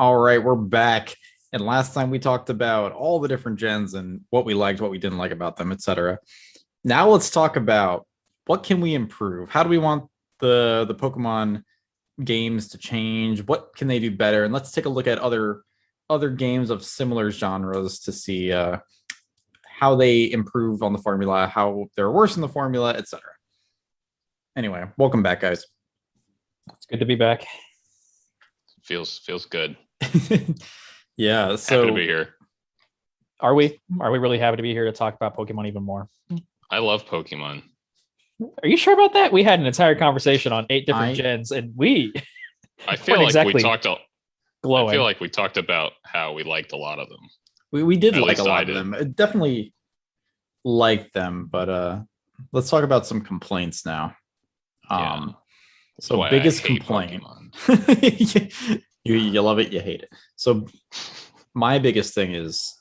All right, we're back. And last time we talked about all the different gens and what we liked, what we didn't like about them, etc. Now let's talk about what can we improve? How do we want the Pokemon games to change? What can they do better? And let's take a look at other games of similar genres to see how they improve on the formula, how they're worse in the formula, etc. Anyway, welcome back, guys. It's good to be back. Feels good. Yeah, so Happy to be here. Are we really happy to be here to talk about Pokemon even more? I love Pokemon. Are you sure about that? We had an entire conversation on 8 different gens, and I feel like exactly we talked. Glowing. I feel like we talked about how we liked a lot of them. We did At like a least lot I of them. I definitely liked them, but let's talk about some complaints now. Yeah. So Why biggest I hate complaint. Pokemon. you love it, you hate it. So my biggest thing is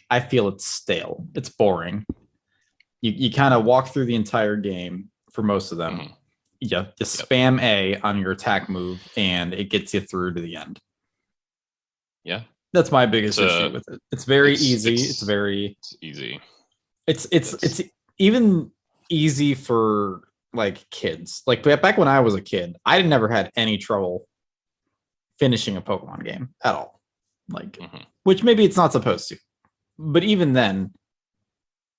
I feel it's stale. It's boring. You kind of walk through the entire game for most of them. Mhm. You spam A on your attack move and it gets you through to the end. Yeah. That's my biggest issue with it. It's very easy. It's easy. It's even easy for like kids. Like back when I was a kid, I never had any trouble finishing a Pokemon game at all. Like, which maybe it's not supposed to, but even then,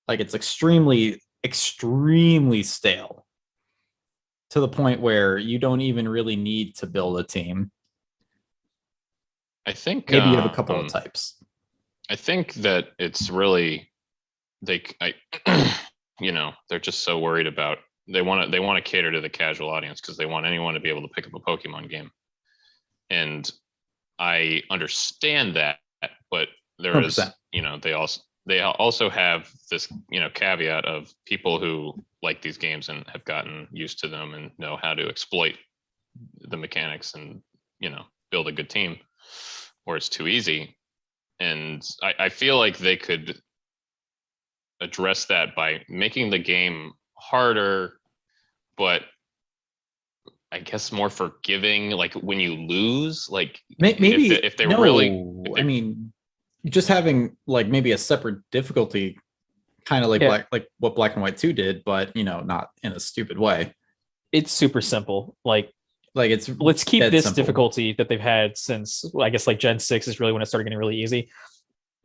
like it's extremely stale to the point where you don't even really need to build a team. I think maybe you have a couple of types. I think that it's really they're just so worried about they want to cater to the casual audience because they want anyone to be able to pick up a Pokemon game. And I understand that, but there 100%. is, they also have this, caveat of people who like these games and have gotten used to them and know how to exploit the mechanics and, build a good team, or it's too easy. And I feel like they could address that by making the game harder, but I guess more forgiving. Like when you lose, like maybe if they really, I mean, just having like maybe a separate difficulty, kind of like what Black and White 2 did, but not in a stupid way. It's super simple. Like it's let's keep this simple. difficulty that they've had since I guess like Gen 6 is really when it started getting really easy.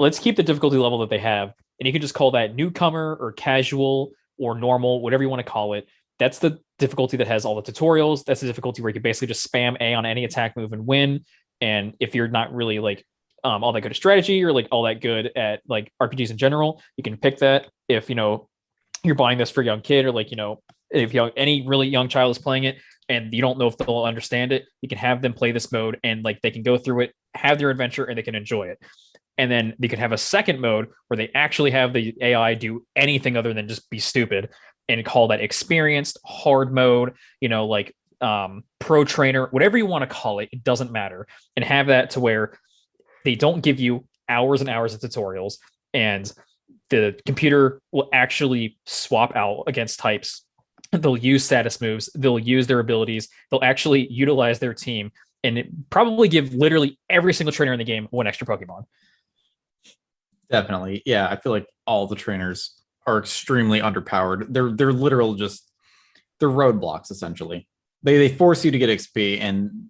Let's keep the difficulty level that they have, and you can just call that newcomer or casual or normal, whatever you want to call it. That's the difficulty that has all the tutorials. That's the difficulty where you can basically just spam A on any attack move and win. And if you're not really like all that good at strategy or like all that good at like RPGs in general, you can pick that. If you're buying this for a young kid, or like if any really young child is playing it and you don't know if they'll understand it, you can have them play this mode and like they can go through it, have their adventure, and they can enjoy it. And then you can have a second mode where they actually have the AI do anything other than just be stupid, and call that experienced hard mode, pro trainer, whatever you want to call it. It doesn't matter. And have that to where they don't give you hours and hours of tutorials, and the computer will actually swap out against types. They'll use status moves. They'll use their abilities. They'll actually utilize their team, and probably give literally every single trainer in the game one extra Pokemon. Definitely. Yeah, I feel like all the trainers are extremely underpowered. They're literal they're roadblocks essentially. They force you to get XP, and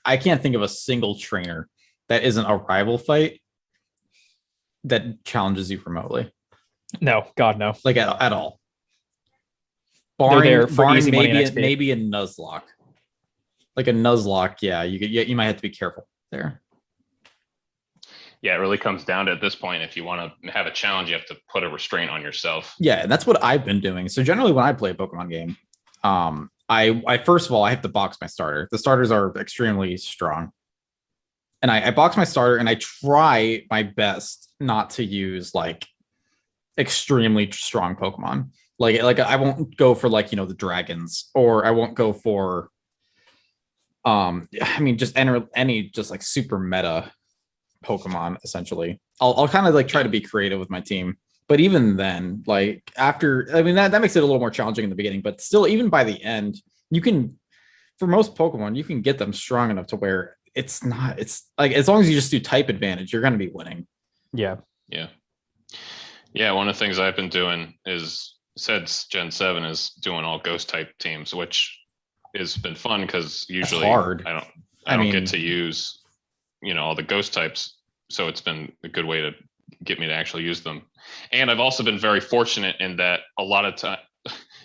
I can't think of a single trainer that isn't a rival fight that challenges you remotely. No, God no. Like at all. Barring easy maybe a Nuzlocke. Like a Nuzlocke, yeah, you might have to be careful there. Yeah, it really comes down to, at this point, if you want to have a challenge, you have to put a restraint on yourself. Yeah, and that's what I've been doing. So generally when I play a Pokemon game, I first of all, I have to box my starter. The starters are extremely strong. And I box my starter and I try my best not to use like extremely strong Pokemon. Like I won't go for like, the dragons, or I won't go for just enter any just like super meta Pokemon essentially. I'll kind of like try to be creative with my team, but even then, like after, that makes it a little more challenging in the beginning, but still, even by the end, you can, for most Pokemon, you can get them strong enough to where it's not. It's like as long as you just do type advantage, you're going to be winning. Yeah. Yeah. One of the things I've been doing is since Gen 7 is doing all ghost type teams, which has been fun because usually hard. I don't get to use, all the ghost types. So it's been a good way to get me to actually use them. And I've also been very fortunate in that a lot of time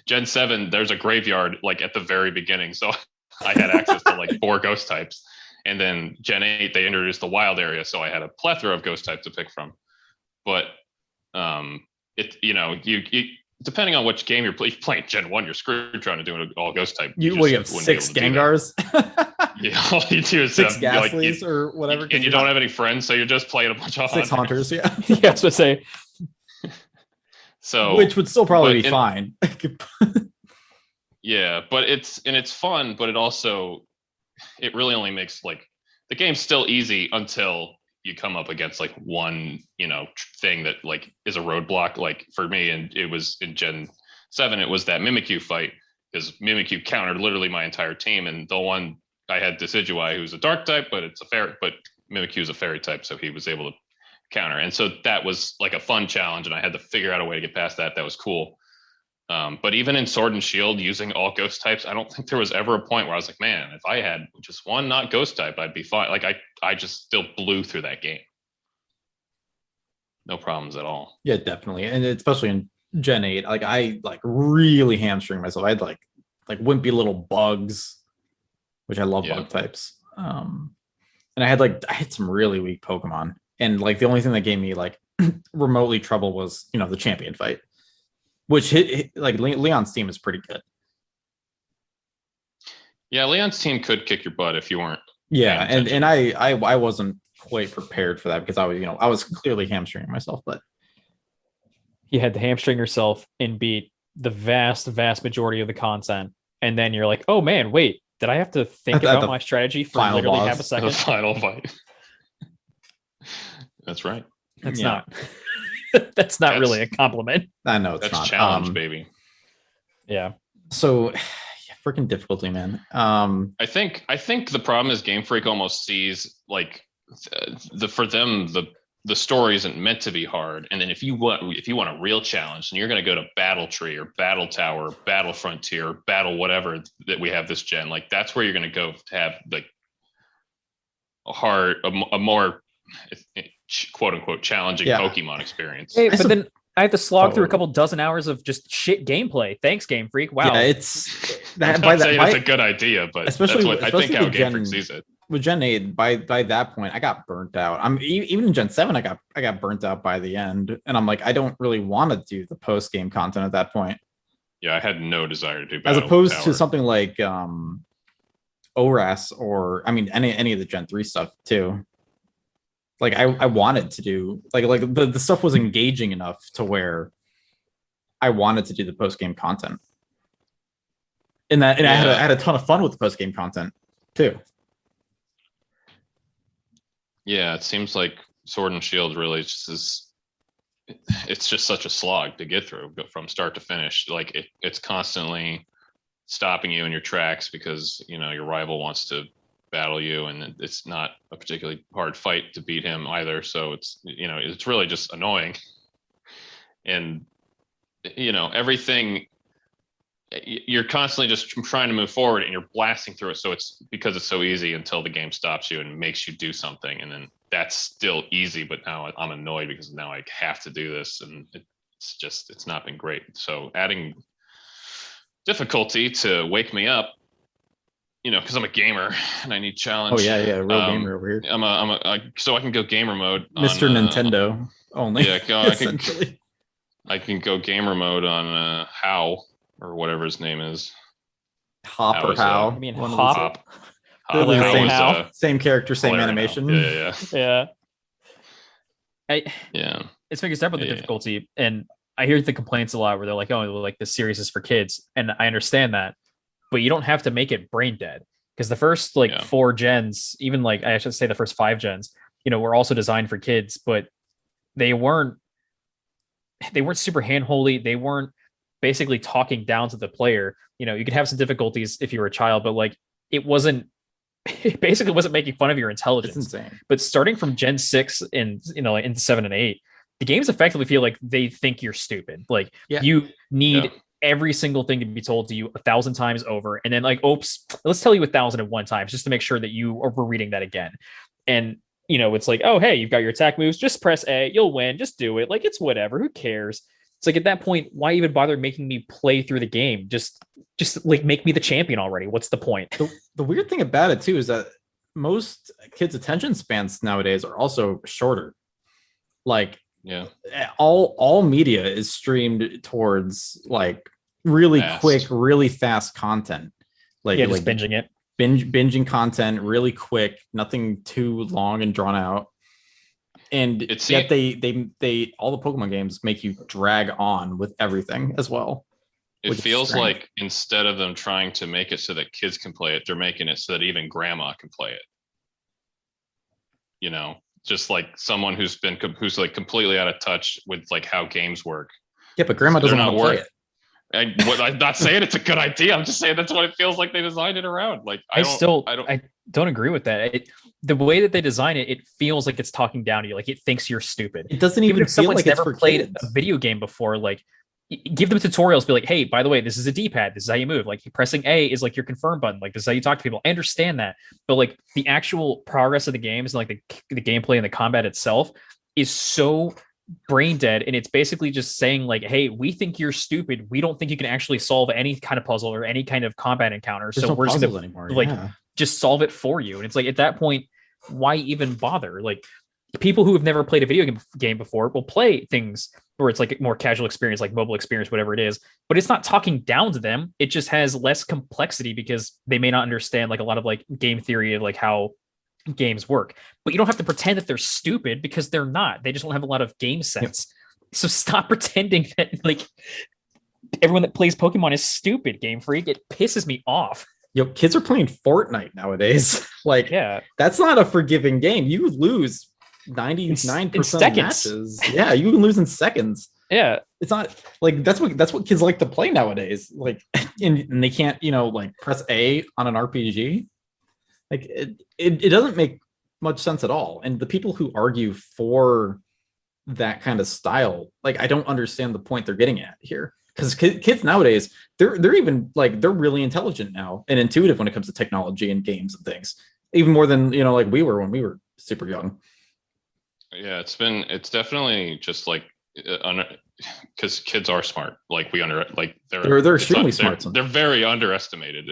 Gen 7, there's a graveyard like at the very beginning. So I had access to like 4 ghost types. And then Gen 8, they introduced the wild area. So I had a plethora of ghost types to pick from. But you depending on which game you're playing Gen 1, you're screwed trying to do an all ghost type. You have 6 Gengars? Yeah, all you do is 6 Gaslies or whatever. And you don't have any friends, so you're just playing a bunch of 6 Hunters, yeah. Yeah, I was gonna say. So which would still probably be fine. Yeah, but it's fun, but it really only makes like the game's still easy until you come up against like one, thing that like is a roadblock. Like for me, and it was in Gen 7, it was that Mimikyu fight because Mimikyu countered literally my entire team, and the one I had Decidueye, who's a dark type, but Mimikyu is a fairy type, so he was able to counter. And so that was like a fun challenge, and I had to figure out a way to get past that. That was cool. But even in Sword and Shield, using all ghost types, I don't think there was ever a point where I was like, man, if I had just one not ghost type, I'd be fine. Like I just still blew through that game. No problems at all. Yeah, definitely. And especially in Gen 8, like I like really hamstring myself. I had like wimpy little bugs, which I love bug types. And I had some really weak Pokemon. And like the only thing that gave me like remotely trouble was, the champion fight. Which hit like Leon's team is pretty good. Yeah, Leon's team could kick your butt if you weren't. Yeah, and I wasn't quite prepared for that because I was clearly hamstringing myself, but you had to hamstring yourself and beat the vast majority of the content, and then you're like, oh man, wait, did I have to think about my strategy for literally half a second? The final fight. That's right. That's not. That's really a compliment. I know it's that's not. Challenge, baby. Yeah. So, freaking difficulty, man. I think the problem is Game Freak almost sees like for them the story isn't meant to be hard, and then if you want a real challenge, then you're going to go to Battle Tree or Battle Tower, Battle Frontier, Battle whatever that we have this gen. Like that's where you're going to go to have like a more quote unquote challenging Pokemon experience. Hey, but then I have to slog through a couple dozen hours of just shit gameplay. Thanks, Game Freak. Wow. Yeah, it's a good idea, but especially that's what I think how Game Freak sees it. With Gen 8, by that point, I got burnt out. Even in Gen 7, I got burnt out by the end. And I'm like, I don't really want to do the post-game content at that point. Yeah, I had no desire to do as opposed to something like ORAS or any of the Gen 3 stuff too. Like I wanted to do like the stuff was engaging enough to where I wanted to do the post game content. I had a ton of fun with the post game content too. Yeah, it seems like Sword and Shield really it's just such a slog to get through from start to finish. Like it's constantly stopping you in your tracks because your rival wants to battle you, and it's not a particularly hard fight to beat him either, so it's really just annoying. And everything, you're constantly just trying to move forward and you're blasting through it, so it's because it's so easy until the game stops you and makes you do something, and then that's still easy, but now I'm annoyed because now I have to do this, and it's not been great. So adding difficulty to wake me up, because I'm a gamer and I need challenge. Oh yeah, real gamer over here. So I can go gamer mode. Mr. Nintendo only. Yeah, I can go gamer mode on How or whatever his name is. Hop or How? I mean Hop. Same character, same animation. Yeah. Yeah. It's figured out with the difficulty, and I hear the complaints a lot where they're like, "Oh, like the series is for kids," and I understand that. But you don't have to make it brain dead, because the first 4 gens, even like I should say the first 5 gens, were also designed for kids, but they weren't super handholdy. They weren't basically talking down to the player. You could have some difficulties if you were a child, but like it wasn't it basically wasn't making fun of your It's intelligence. insane. But starting from Gen 6 and into 7 and 8, the games effectively feel like they think you're stupid. Like you need every single thing to be told to you 1,000 times over, and then like, oops, let's tell you 1,001 times just to make sure that you are reading that again. And it's like, oh hey, you've got your attack moves, just press A, you'll win, just do it. Like, it's whatever, who cares? It's like, at that point, why even bother making me play through the game? Just like, make me the champion already. What's the point? The weird thing about it too is that most kids' attention spans nowadays are also shorter. Like, all media is streamed towards like really quick, really fast content. Like, just binging it. Binging content really quick, nothing too long and drawn out. And yet they all the Pokemon games make you drag on with everything as well. It feels like instead of them trying to make it so that kids can play it, they're making it so that even grandma can play it. Just like someone who's like completely out of touch with like how games work. Yeah, but grandma doesn't want to play it. I'm not saying it's a good idea. I'm just saying that's what it feels like they designed it around. Like, I don't agree with that. The way that they design it, it feels like it's talking down to you. Like, it thinks you're stupid. It doesn't even if feel someone's like never it's for played kids. a video game before. Like, give them tutorials. Be like, hey, by the way, this is a D-pad. This is how you move. Like, pressing A is like your confirm button. Like, this is how you talk to people. I understand that, but like, the actual progress of the games and like the gameplay and the combat itself is so brain dead, and it's basically just saying like, hey, we think you're stupid, we don't think you can actually solve any kind of puzzle or any kind of combat encounter. There's so we're just gonna anymore. Just solve it for you. And it's like, at that point, why even bother? Like, people who have never played a video game before will play things where it's like a more casual experience, like mobile experience, whatever it is, but it's not talking down to them. It just has less complexity because they may not understand like a lot of like game theory of like how games work. But you don't have to pretend that they're stupid, because they're not. They just don't have a lot of game sense. So stop pretending that like everyone that plays Pokemon is stupid, Game Freak. It pisses me off. Kids are playing Fortnite nowadays. Like, that's not a forgiving game. You lose 99% of matches. Yeah, you can lose in seconds. Yeah, it's not like that's what kids like to play nowadays. Like, and they can't like press A on an RPG. Like, it doesn't make much sense at all. And the people who argue for that kind of style, like, I don't understand the point they're getting at here. Because kids nowadays, they're even like, they're really intelligent now and intuitive when it comes to technology and games and things, even more than like we were when we were super young. Yeah, it's definitely just like because kids are smart. Like, they're extremely smart. They're very underestimated,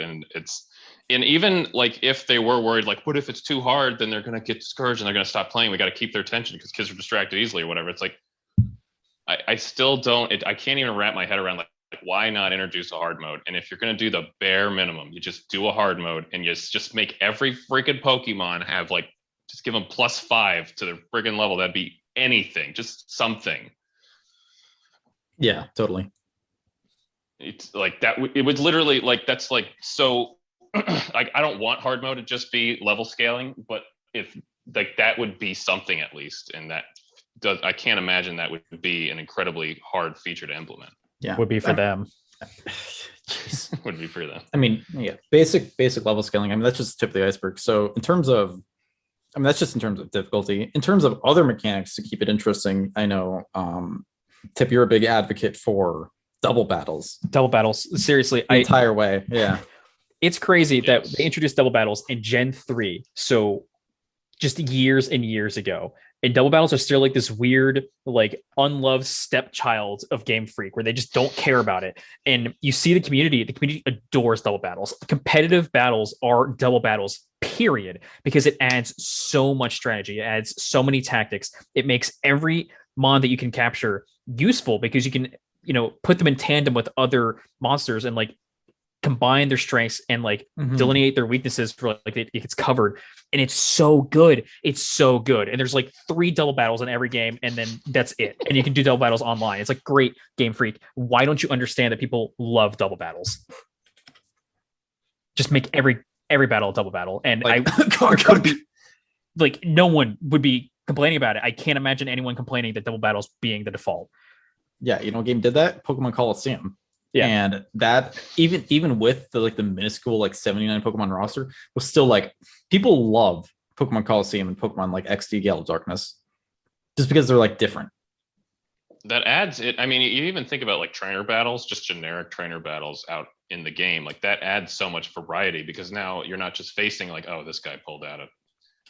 and even like, if they were worried, like, what if it's too hard, then they're gonna get discouraged and they're gonna stop playing. We got to keep their attention because kids are distracted easily or whatever. It's like, I still don't. I can't even wrap my head around like, why not introduce a hard mode? And if you're gonna do the bare minimum, you just do a hard mode and you just make every freaking Pokemon have like, just give them +5 to their friggin' level. That'd be anything, just something. Yeah, totally. It's like that. It would literally like, that's like, so like, I don't want hard mode to just be level scaling, but if like, that would be something at least. And I can't imagine that would be an incredibly hard feature to implement. Yeah, would be for them. Would be for them. I mean, basic level scaling. I mean, that's just the tip of the iceberg. So in terms of, that's just in terms of difficulty. In terms of other mechanics to keep it interesting, I know, Tip, you're a big advocate for double battles. Double battles, seriously, the entire way. Yeah, it's crazy that they introduced double battles in Gen 3. So just years and years ago. And double battles are still like this weird, like, unloved stepchild of Game Freak, where they just don't care about it. And you see the community adores double battles. Competitive battles are double battles, period, because it adds so much strategy. It adds so many tactics. It makes every mon that you can capture useful, because you can, put them in tandem with other monsters and like combine their strengths and like delineate their weaknesses for like it gets covered. And it's so good. It's so good. And there's like 3 double battles in every game, and then that's it. And you can do double battles online. It's like, great, Game Freak. Why don't you understand that people love double battles? Just make every battle a double battle. And like, no one would be complaining about it. I can't imagine anyone complaining that double battles being the default. Yeah, game did that? Pokemon Coliseum. Yeah. And that even with the like the minuscule like 79 Pokemon roster was still like people love Pokemon Coliseum and Pokemon like XD Gale Darkness just because they're like different. That adds it. I mean, you even think about like trainer battles, just generic trainer battles out in the game. Like that adds so much variety because now you're not just facing like, oh, this guy pulled out a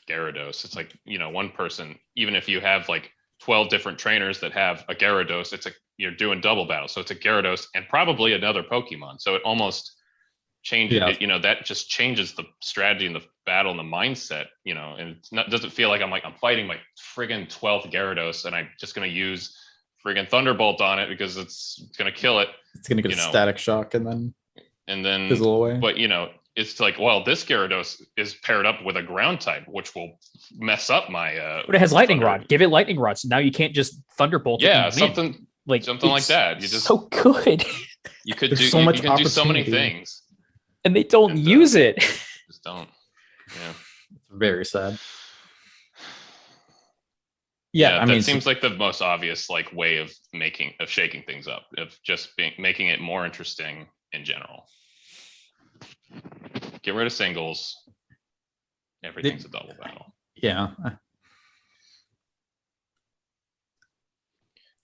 Gyarados. It's like, you know, one person, even if you have like 12 different trainers that have a Gyarados, it's like you're doing double battle. So it's a Gyarados and probably another Pokemon. So it almost changes it, you know, that just changes the strategy and the battle and the mindset, you know, and it's not doesn't feel like I'm fighting my friggin' 12th Gyarados and I'm just gonna use friggin' Thunderbolt on it because it's gonna kill it. It's gonna get a static shock and then fizzle away. But you know, it's like, well, this Gyarados is paired up with a ground type, which will mess up my. But it has lightning rod. Give it lightning rod, so now you can't just Thunderbolt. Yeah, something like that. You just so good. You could do so much. You can do so many things, and they don't use it. Just don't. Yeah, it's very sad. Yeah, I mean, it seems like the most obvious like way of shaking things up, of just making it more interesting in general. Get rid of singles. Everything's a double battle. Yeah.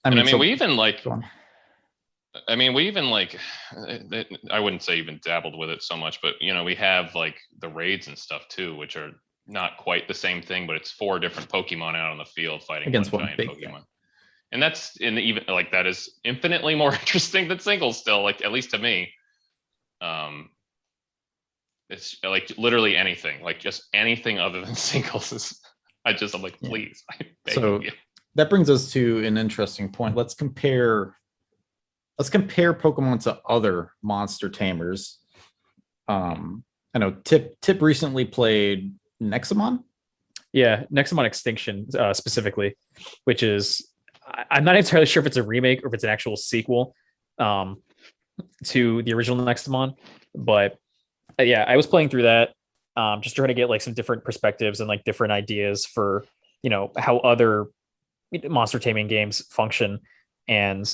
I mean, we even like. I mean, we even like. I wouldn't say even dabbled with it so much, but you know, we have like the raids and stuff too, which are not quite the same thing, but it's 4 different Pokemon out on the field fighting against one giant Pokemon. Thing. And that's even like that is infinitely more interesting than singles still, like at least to me. It's like literally anything, like just anything other than singles is I'm like, please. I beg you. That brings us to an interesting point. Let's compare Pokemon to other monster tamers. I know Tip recently played Nexamon. Yeah, Nexamon Extinction specifically, which is I'm not entirely sure if it's a remake or if it's an actual sequel to the original Nexamon, but yeah, I was playing through that, just trying to get like some different perspectives and like different ideas for, you know, how other monster taming games function, and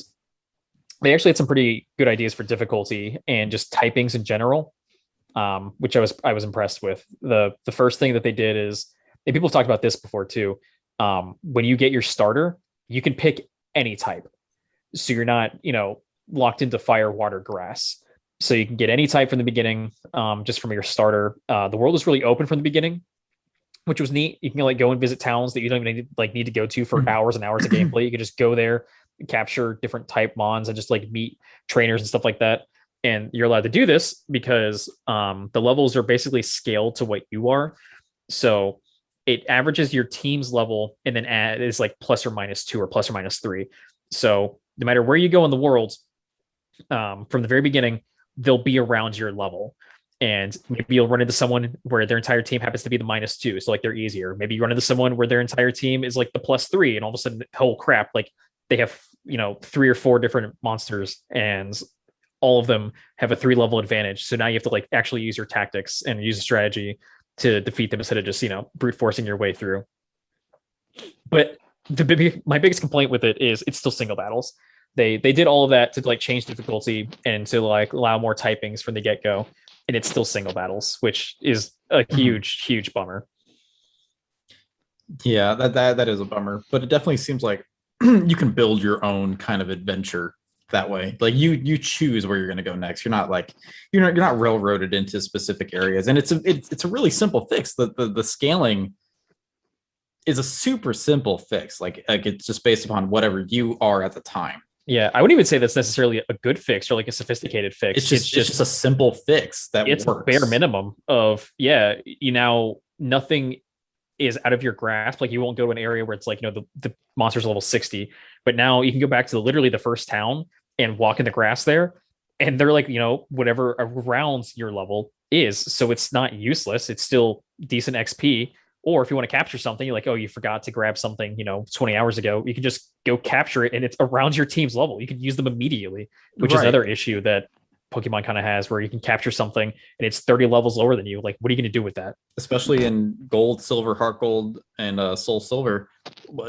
they actually had some pretty good ideas for difficulty and just typings in general, which I was impressed with. The first thing that they did is, and people have talked about this before too, when you get your starter, you can pick any type, so you're not, you know, locked into fire, water, grass. So you can get any type from the beginning, just from your starter. The world is really open from the beginning, which was neat. You can like go and visit towns that you don't even need to go to for hours and hours of gameplay. You can just go there, capture different type mons, and just like meet trainers and stuff like that. And you're allowed to do this because the levels are basically scaled to what you are. So it averages your team's level and then is like +or -2 or +or -3. So no matter where you go in the world, from the very beginning, they'll be around your level. And maybe you'll run into someone where their entire team happens to be the -2, so like they're easier. Maybe you run into someone where their entire team is like the +3, and all of a sudden, oh crap, like they have, you know, 3 or 4 different monsters, and all of them have a 3-level advantage. So now you have to like actually use your tactics and use a strategy to defeat them instead of just, you know, brute forcing your way through. But my biggest complaint with it is it's still single battles. They did all of that to like change difficulty and to like allow more typings from the get-go, and it's still single battles, which is a huge bummer. Yeah, that is a bummer, but it definitely seems like you can build your own kind of adventure that way. Like you choose where you're going to go next. You're not railroaded into specific areas, and it's a really simple fix. The scaling is a super simple fix. Like it's just based upon whatever you are at the time. Yeah, I wouldn't even say that's necessarily a good fix or like a sophisticated fix. It's just a simple fix that it's works. Bare minimum of, yeah, you know, nothing is out of your grasp. Like you won't go to an area where it's like, you know, the monster's level 60, but now you can go back to literally the first town and walk in the grass there, and they're like, you know, whatever around your level is. So it's not useless. It's still decent XP. Or if you want to capture something, you're like, oh, you forgot to grab something, you know, 20 hours ago, you can just go capture it and it's around your team's level. You can use them immediately, which is another issue that Pokemon kind of has, where you can capture something and it's 30 levels lower than you. Like, what are you going to do with that? Especially in Gold, Silver, Heart Gold, and Soul Silver.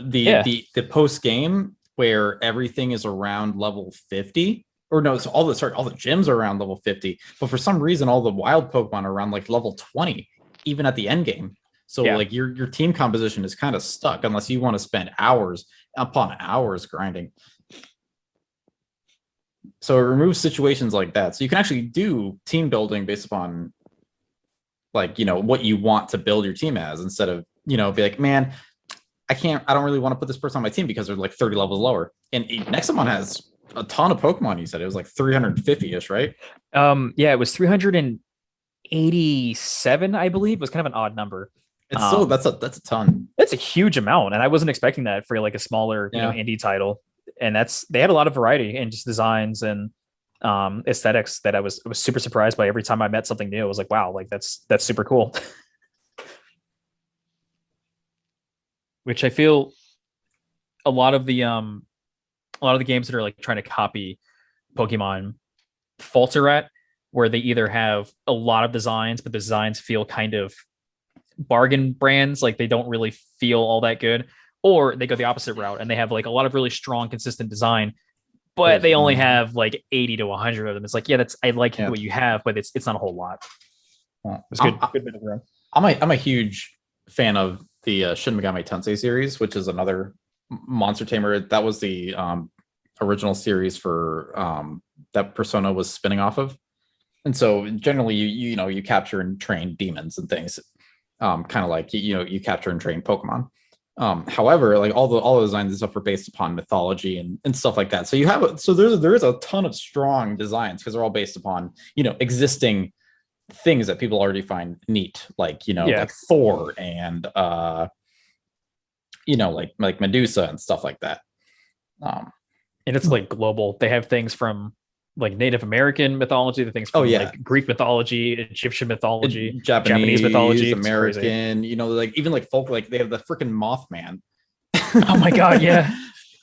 The post game where everything is around level 50 or no, so all the gyms are around level 50, but for some reason all the wild Pokemon are around like level 20, even at the end game. So Yeah. like your team composition is kind of stuck unless you want to spend hours upon hours grinding. So it removes situations like that. So you can actually do team building based upon like, what you want to build your team as, instead of, be like, man, I don't really want to put this person on my team because they're like 30 levels lower. And Nexamon has a ton of Pokemon. You said it was like 350-ish, right? Yeah, it was 387, I believe. It was kind of an odd number. It's still that's a ton. That's a huge amount, and I wasn't expecting that for like a smaller, indie title. And they had a lot of variety in just designs and aesthetics that I was super surprised by. Every time I met something new, I was like, wow, like that's super cool. Which I feel a lot of the games that are like trying to copy Pokemon falter at, where they either have a lot of designs, but the designs feel kind of bargain brands, like they don't really feel all that good, or they go the opposite route and they have like a lot of really strong, consistent design, but they only have like 80 to 100 of them. It's like, yeah, I like what you have, but it's not a whole lot. It's good. Good bit of room. I'm a huge fan of the Shin Megami Tensei series, which is another monster tamer. That was the original series for that Persona was spinning off of. And so generally you capture and train demons and things, kind of like you capture and train Pokemon. However, like all the designs and stuff are based upon mythology and stuff like that. So there is a ton of strong designs because they're all based upon existing things that people already find neat, like like Thor and like Medusa and stuff like that. And it's like global. They have things from like Native American mythology, the things from like Greek mythology, Egyptian mythology, Japanese mythology, American, like even like folk, like they have the freaking Mothman. Oh my god, yeah.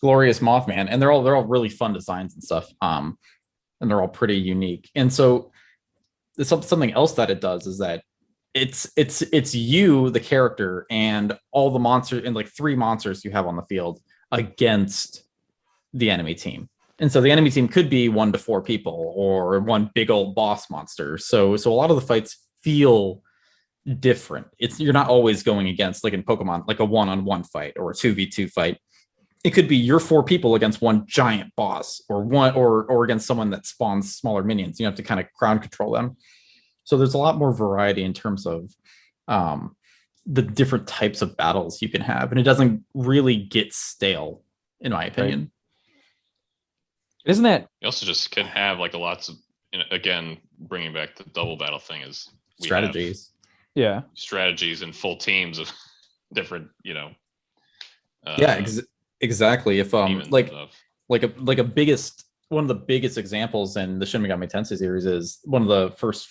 Glorious Mothman. And they're all really fun designs and stuff. And they're all pretty unique. And so something else that it does is that it's you, the character, and all the monsters, and like 3 monsters you have on the field against the enemy team. And so the enemy team could be 1 to 4 people or one big old boss monster. So a lot of the fights feel different. You're not always going against, like in Pokemon, like a 1-on-1 fight or a 2v2 fight. It could be your 4 people against one giant boss, or against someone that spawns smaller minions. You have to kind of ground control them. So there's a lot more variety in terms of the different types of battles you can have, and it doesn't really get stale, in my opinion. Right. Isn't that? You also just can have like lots of, again, bringing back the double battle thing is strategies. Yeah, strategies and full teams of different, exactly. If one of the biggest examples in the Shin Megami Tensei series is one of the first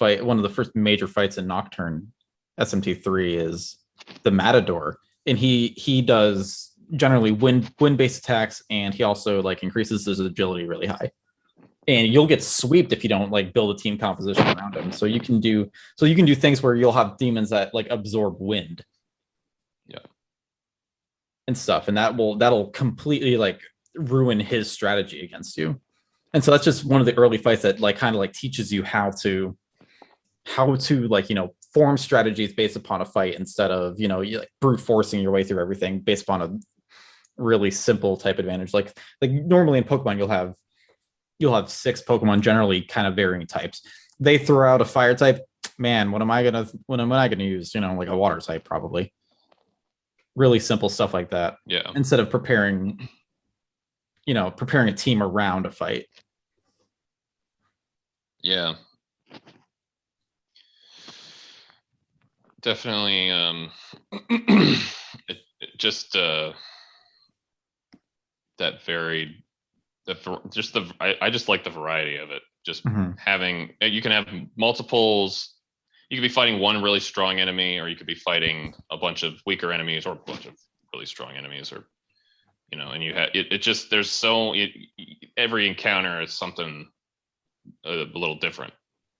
major fights in Nocturne SMT3 is the Matador, and he does generally wind based attacks, and he also like increases his agility really high, and you'll get swept if you don't like build a team composition around him. So you can do things where you'll have demons that like absorb wind, and stuff, and that'll completely like ruin his strategy against you. And so that's just one of the early fights that like kind of like teaches you how to like form strategies based upon a fight, instead of you like brute forcing your way through everything based upon a really simple type advantage. Like normally in Pokemon you'll have 6 Pokemon, generally kind of varying types. They throw out a fire type, man, what am I gonna use? Like a water type, probably. Really simple stuff like that. Yeah. Instead of preparing a team around a fight. Yeah. Definitely. It just that varied. I just like the variety of it. Just having, you can have multiples. You could be fighting one really strong enemy, or you could be fighting a bunch of weaker enemies, or a bunch of really strong enemies, or and you have it just, there's every encounter is something a little different.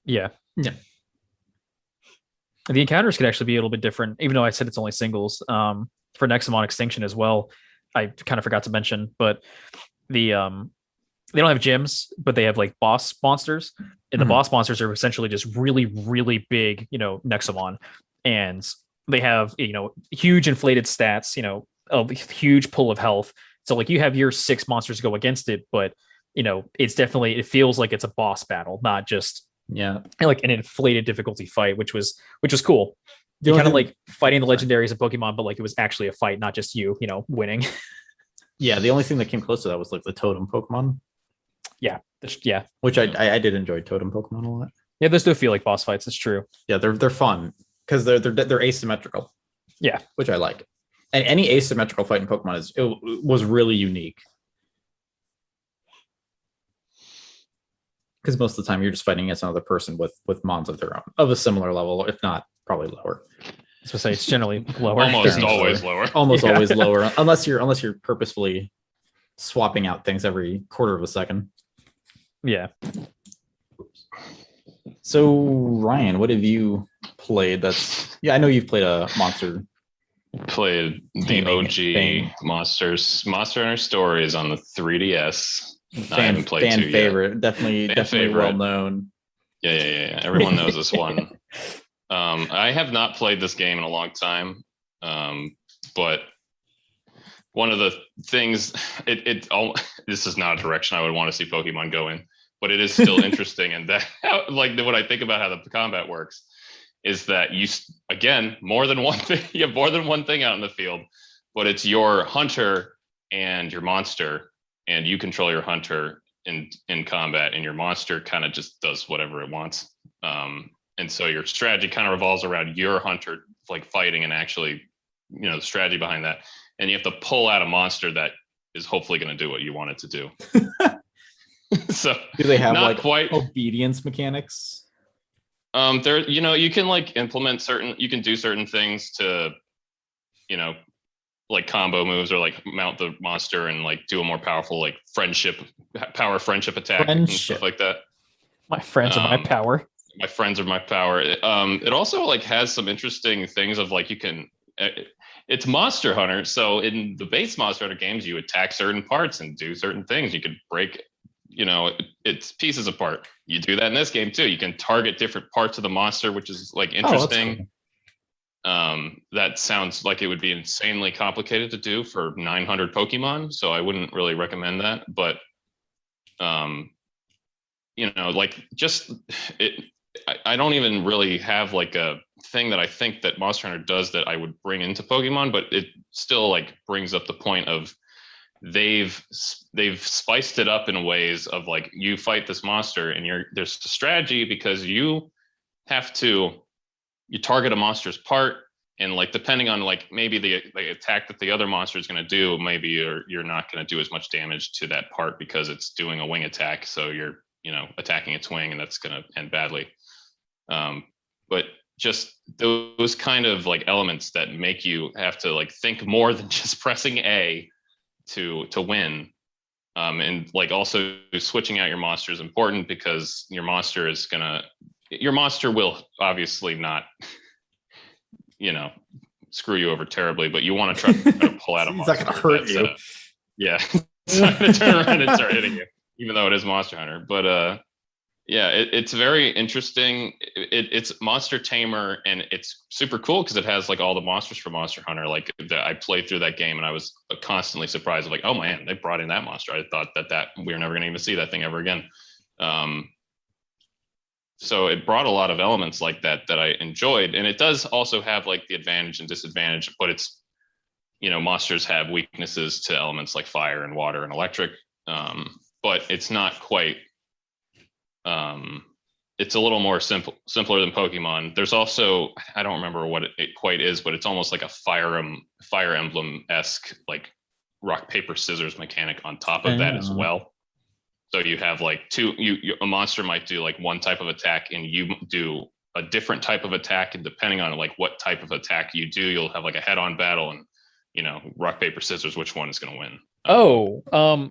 Yeah. The encounters could actually be a little bit different, even though I said it's only singles. For Nexamon Extinction as well, I kind of forgot to mention, but the they don't have gyms, but they have like boss monsters, and the boss monsters are essentially just really, really big, Nexomon, and they have huge inflated stats, a huge pull of health. So like you have your 6 monsters go against it, but it feels like it's a boss battle, not just like an inflated difficulty fight, which was cool. You kind of like fighting the legendaries of Pokemon, but like it was actually a fight, not just you winning. Yeah, the only thing that came close to that was like the totem Pokemon. Yeah, which I did enjoy totem Pokemon a lot. Yeah, those do feel like boss fights. It's true. Yeah, they're fun because they're asymmetrical. Yeah, which I like. And any asymmetrical fight in Pokemon was really unique. Because most of the time you're just fighting against another person with mons of their own, of a similar level, if not probably lower. So say it's generally lower. Almost always lower. Almost always lower, unless you're purposefully swapping out things every quarter of a second. Yeah. So Ryan, what have you played? I know you've played a monster. Played the OG Monster Hunter Stories on the 3DS. I haven't played two favorite. Yet. Definitely well known. Yeah. Everyone knows this one. I have not played this game in a long time, but one of the things this is not a direction I would want to see Pokemon go in, but it is still interesting. And that, like, what I think about how the combat works is that you have more than one thing out in the field, but it's your hunter and your monster, and you control your hunter in combat, and your monster kind of just does whatever it wants. And so your strategy kind of revolves around your hunter, like fighting and actually, the strategy behind that. And you have to pull out a monster that is hopefully going to do what you want it to do. So do they have not like quite obedience mechanics? There, you can like implement you can do certain things to, like combo moves or like mount the monster and like do a more powerful like friendship attack and stuff like that. My friends are my power. My friends are my power. It also like has some interesting things of like it's Monster Hunter. So in the base Monster Hunter games, you attack certain parts and do certain things. You could break, it's pieces apart. You do that in this game too. You can target different parts of the monster, which is like interesting. That sounds like it would be insanely complicated to do for 900 Pokemon. So I wouldn't really recommend that. But, like just it. I don't even really have like a thing that I think that Monster Hunter does that I would bring into Pokemon, but it still like brings up the point of they've spiced it up in ways of like you fight this monster and there's a strategy because you target a monster's part, and like depending on like maybe the attack that the other monster is going to do, maybe you're not going to do as much damage to that part because it's doing a wing attack, so you're attacking its wing and that's going to end badly. But just those kind of like elements that make you have to like think more than just pressing A to win. And like also switching out your monster is important because your monster will obviously not, screw you over terribly, but you want to try to pull out a monster. It's not going to hurt you. Yeah. It's not going to turn around and start hitting you, even though it is Monster Hunter. But, yeah, it's very interesting. It's Monster Tamer, and it's super cool because it has like all the monsters from Monster Hunter. Like I played through that game, and I was constantly surprised. Like, oh man, they brought in that monster. I thought that we were never going to even see that thing ever again. So it brought a lot of elements like that I enjoyed, and it does also have like the advantage and disadvantage. But it's monsters have weaknesses to elements like fire and water and electric, but it's not quite. It's a little more simpler than Pokemon. There's also, I don't remember what it quite is, but it's almost like a Fire Emblem-esque like rock paper scissors mechanic on top of that as well. So you have like a monster might do like one type of attack, and you do a different type of attack, and depending on like what type of attack you do, you'll have like a head-on battle, and rock paper scissors, which one is going to win.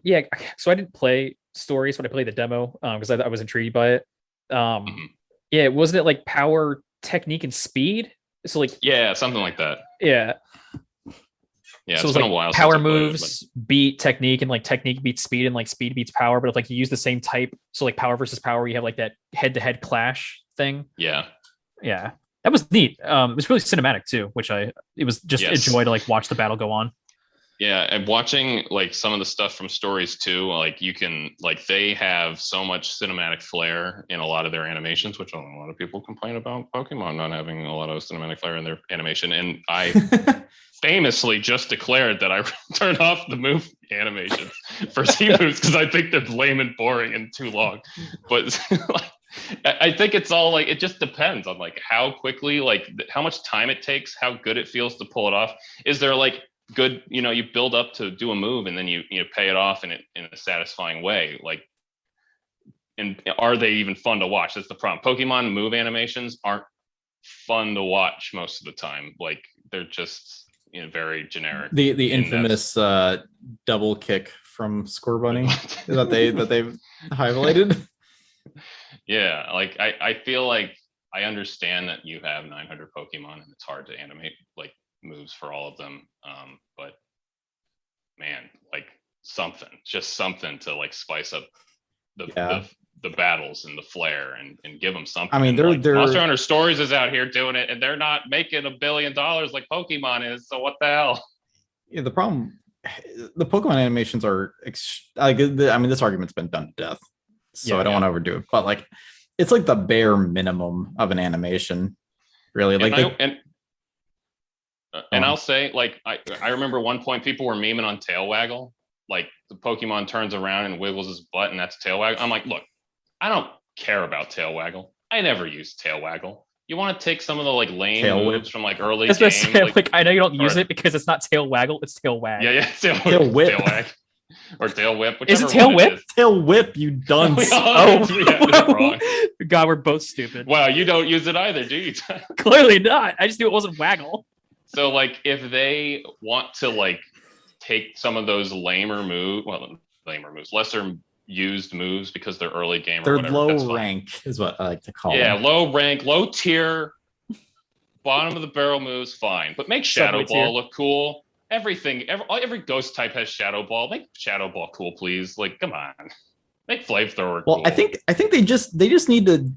Yeah. So I didn't play Stories when I played the demo because I was intrigued by it. Yeah, wasn't it like power, technique, and speed? So like yeah, something like that. Yeah, Yeah, So it's it's been like a while power since I played it, moves beat technique, and like technique beats speed, and like speed beats power. But if like you use the same type, so like power versus power, you have like that head-to-head clash thing. yeah. Yeah, that was neat. It was really cinematic too, which it was just a Yes. joy to like watch the battle go on. Yeah, and watching like some of the stuff from stories too, like you can like they have so much cinematic flair in a lot of their animations, which a lot of people complain about Pokemon not having a lot of cinematic flair in their animation. And I famously just declared that I turned off the move animations for Z moves because I think they're lame and boring and too long. But like, I think it's all like it just depends on like how quickly, like how much time it takes, how good it feels to pull it off. Is there like good, you build up to do a move and then you pay it off in a satisfying way, like, and are they even fun to watch? That's the problem. Pokemon move animations aren't fun to watch most of the time. Like they're just very generic. The infamous double kick from Scorbunny that they've highlighted. Yeah, like I feel like I understand that you have 900 Pokemon and it's hard to animate like moves for all of them, but man, like just something to like spice up the battles and the flair and give them something. I mean, Monster Hunter Stories is out here doing it, and they're not making $1 billion like Pokemon is. So what the hell? Yeah, the problem, the Pokemon animations are I mean, this argument's been done to death, so I don't want to overdo it, but like it's like the bare minimum of an animation, really. Like and I'll say, like, I remember one point people were memeing on Tail Waggle. Like, the Pokemon turns around and wiggles his butt, and that's Tail Waggle. I'm like, look, I don't care about Tail Waggle. I never use Tail Waggle. You want to take some of the, like, lame Tail moves whip from, like, early Especially, games. like, I know you don't use it because it's not Tail Waggle, it's Tail Wag. Yeah, Tail whip. Tail Wag. Or Tail Whip. Is it Tail Whip? Tail whip, you dunce. Wrong. God, we're both stupid. Wow, you don't use it either, do you? Clearly not. I just knew it wasn't Waggle. So, like, if they want to, like, take some of those lesser used moves because they're early game or They're whatever, low rank, is what I like to call them. Yeah, low rank, low tier, bottom of the barrel moves, fine. But make Shadow Ball look cool. Every ghost type has Shadow Ball. Make Shadow Ball cool, please. Like, come on. Make Flamethrower cool. Well, I think they just need to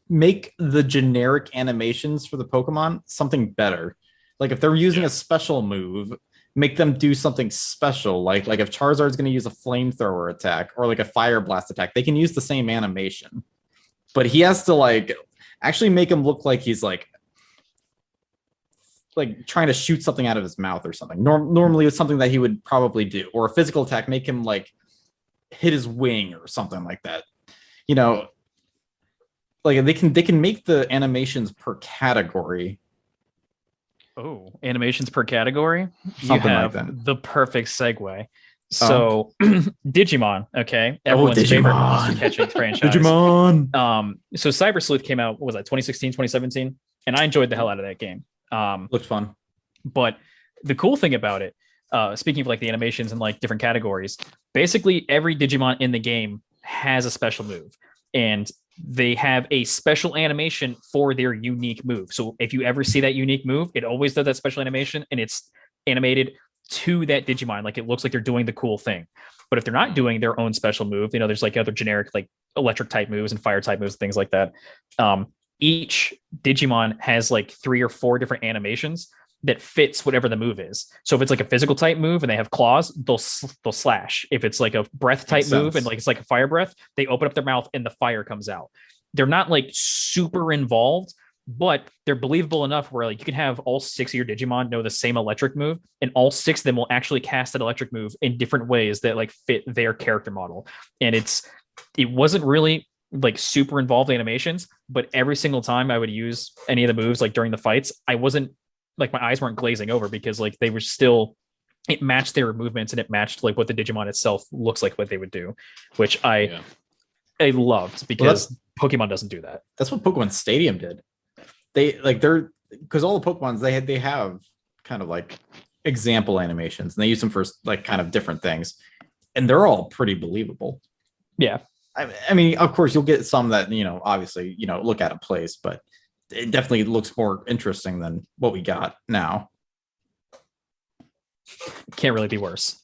make the generic animations for the Pokemon something better. Like if they're using a special move, make them do something special. Like if Charizard's going to use a flamethrower attack or like a fire blast attack, they can use the same animation. But he has to like actually make him look like he's like trying to shoot something out of his mouth or something. Normally it's something that he would probably do. Or a physical attack, make him like hit his wing or something like that. Like they can make the animations per category. Oh, animations per category? Something you have like that. The perfect segue. So Digimon, okay. Everyone's Digimon. favorite monster catching franchise. Digimon. So Cyber Sleuth came out, what was that, 2016, 2017? And I enjoyed the hell out of that game. Looked fun. But the cool thing about it, speaking of like the animations and like different categories, basically every Digimon in the game has a special move. And they have a special animation for their unique move. So if you ever see that unique move, it always does that special animation and it's animated to that Digimon. Like it looks like they're doing the cool thing. But if they're not doing their own special move, there's like other generic like electric type moves and fire type moves, things like that. Each Digimon has like 3 or 4 different animations that fits whatever the move is. So if it's like a physical type move and they have claws, they'll slash. If it's like a breath type move and like it's like a fire breath, they open up their mouth and the fire comes out. They're not like super involved, but they're believable enough where like you can have all 6 of your Digimon know the same electric move, and all 6 of them will actually cast that electric move in different ways that like fit their character model. And it wasn't really like super involved animations, but every single time I would use any of the moves like during the fights, I wasn't like my eyes weren't glazing over because like they were still, it matched their movements and it matched like what the Digimon itself looks like what they would do, which I loved because Pokemon doesn't do that. That's what Pokemon Stadium did. They're because all the Pokemons they have kind of like example animations and they use them for like kind of different things, and they're all pretty believable. Yeah. I mean, of course, you'll get some that obviously look out of place, but it definitely looks more interesting than what we got now. Can't really be worse.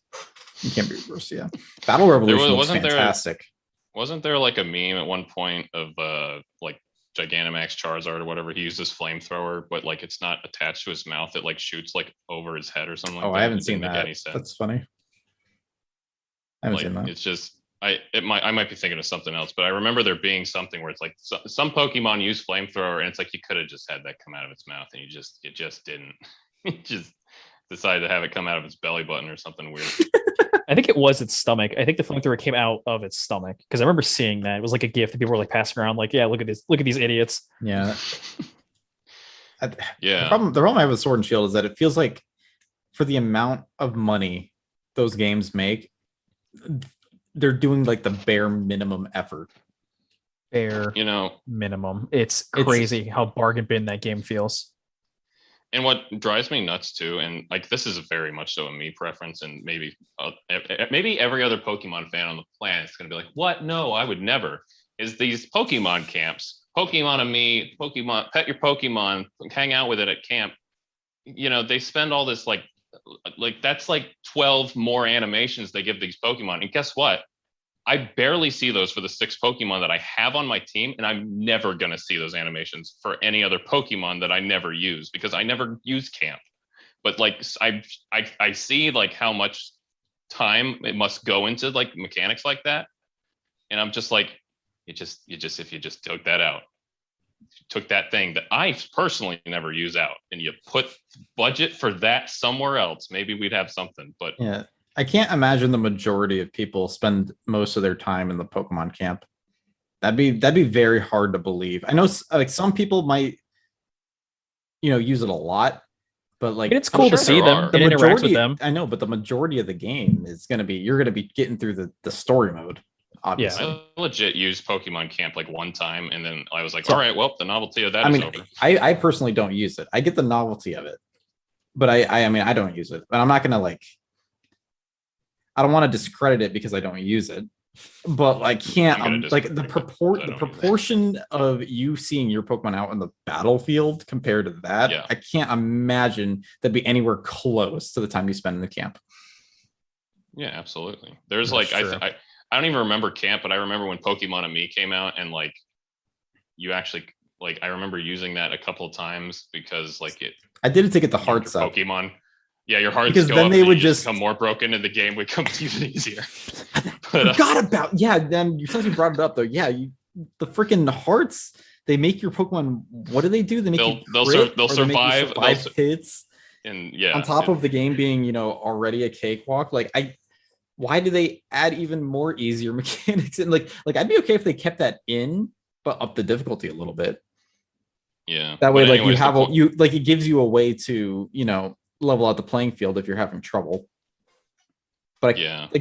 You can't be worse. Yeah, Battle Revolution was wasn't fantastic. Wasn't there like a meme at one point of like Gigantamax Charizard or whatever? He used his flamethrower, but like it's not attached to his mouth. It like shoots like over his head or something. Oh, like I haven't It seen didn't make that. any sense. That's funny. I haven't Like seen that. it's just I might be thinking of something else, but I remember there being something where it's like some Pokemon use flamethrower, and it's like you could have just had that come out of its mouth, and it just didn't. You just decided to have it come out of its belly button or something weird. I think it was its stomach. I think the flamethrower came out of its stomach because I remember seeing that. It was like a gift that people were like passing around, like, yeah, look at these idiots. Yeah. Yeah. The problem I have with Sword and Shield is that it feels like for the amount of money those games make, they're doing like the bare minimum effort. Bare minimum. It's crazy how bargain bin that game feels. And what drives me nuts too, and like this is very much so a me preference, and maybe every other Pokemon fan on the planet is going to be like, "What? No, I would never." Is these Pokemon camps, Pokemon and me, Pokemon, pet your Pokemon, hang out with it at camp. They spend all this like that's like 12 more animations they give these Pokemon, and guess what? I barely see those for the 6 Pokemon that I have on my team, and I'm never going to see those animations for any other Pokemon that I never use because I never use camp. But like I see like how much time it must go into like mechanics like that, and I'm just like, if you just took that out, took that thing that I personally never use out, and you put budget for that somewhere else, maybe we'd have something. But yeah. I can't imagine the majority of people spend most of their time in the Pokemon camp. That'd be very hard to believe. I know like some people might, use it a lot, but like it's cool to see them and interact with them. I know, but the majority of the game is you're gonna be getting through the story mode. Obviously, I legit used Pokemon Camp like one time, and then I was like, all right, well, the novelty of that is over. I personally don't use it. I get the novelty of it, but I don't use it. But I'm not gonna I don't want to discredit it because I don't use it, but I can't. Like the proportion of you seeing your Pokemon out in the battlefield compared to that, I can't imagine that'd be anywhere close to the time you spend in the camp. Yeah, absolutely. There's I don't even remember camp, but I remember when Pokemon and Me came out, and like you actually I remember using that a couple of times because I did it to get the hearts up. Pokemon. Yeah, your hearts because then they would just become more broken, and the game would come even easier. Forgot about Then since you brought it up though, the freaking hearts they make your Pokemon. What do? They make they'll survive hits, and on top of the game being already a cakewalk. Why do they add even more easier mechanics? And like I'd be okay if they kept that in, but up the difficulty a little bit. Yeah, that way you have it gives you a way to level out the playing field if you're having trouble. But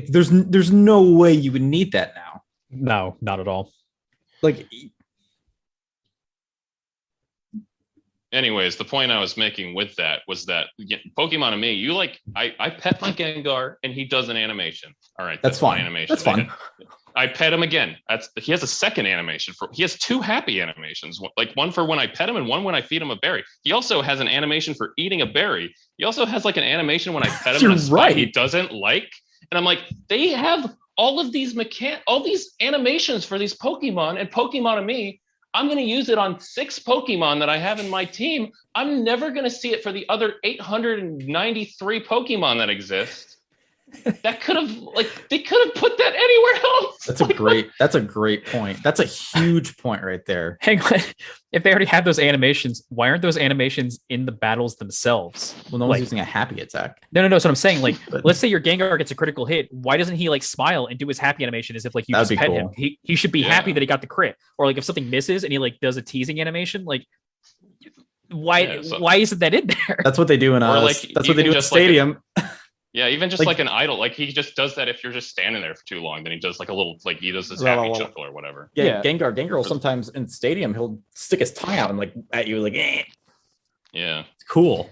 there's no way you would need that now. No, not at all. Anyways, the point I was making with that was that Pokemon and Me, I pet my Gengar and he does an animation. All right, that's fine. Animation. That's fine. I pet him again. He has a second animation he has 2 happy animations, like one for when I pet him and one when I feed him a berry. He also has an animation for eating a berry. He also has an animation when I pet him in a spot he doesn't like. And I'm like, they have all of these all these animations for these Pokemon and Pokemon and Me. I'm going to use it on 6 Pokemon that I have in my team. I'm never going to see it for the other 893 Pokemon that exist. That could have they could have put that anywhere else. That's a great point. That's a huge point right there. Hang on. If they already have those animations, why aren't those animations in the battles themselves? Well, no one's using a happy attack. No. So I'm saying, let's say your Gengar gets a critical hit. Why doesn't he smile and do his happy animation as if you just pet him? He should be happy that he got the crit. Or if something misses and he does a teasing animation, why isn't that in there? That's what they do in that's what they do in Stadium. Yeah, even just an idle, he just does that if you're just standing there for too long. Then he does a little, he does this happy chuckle or whatever. Yeah, Gengar will sometimes in Stadium he'll stick his tongue out and at you eh. Yeah, it's cool.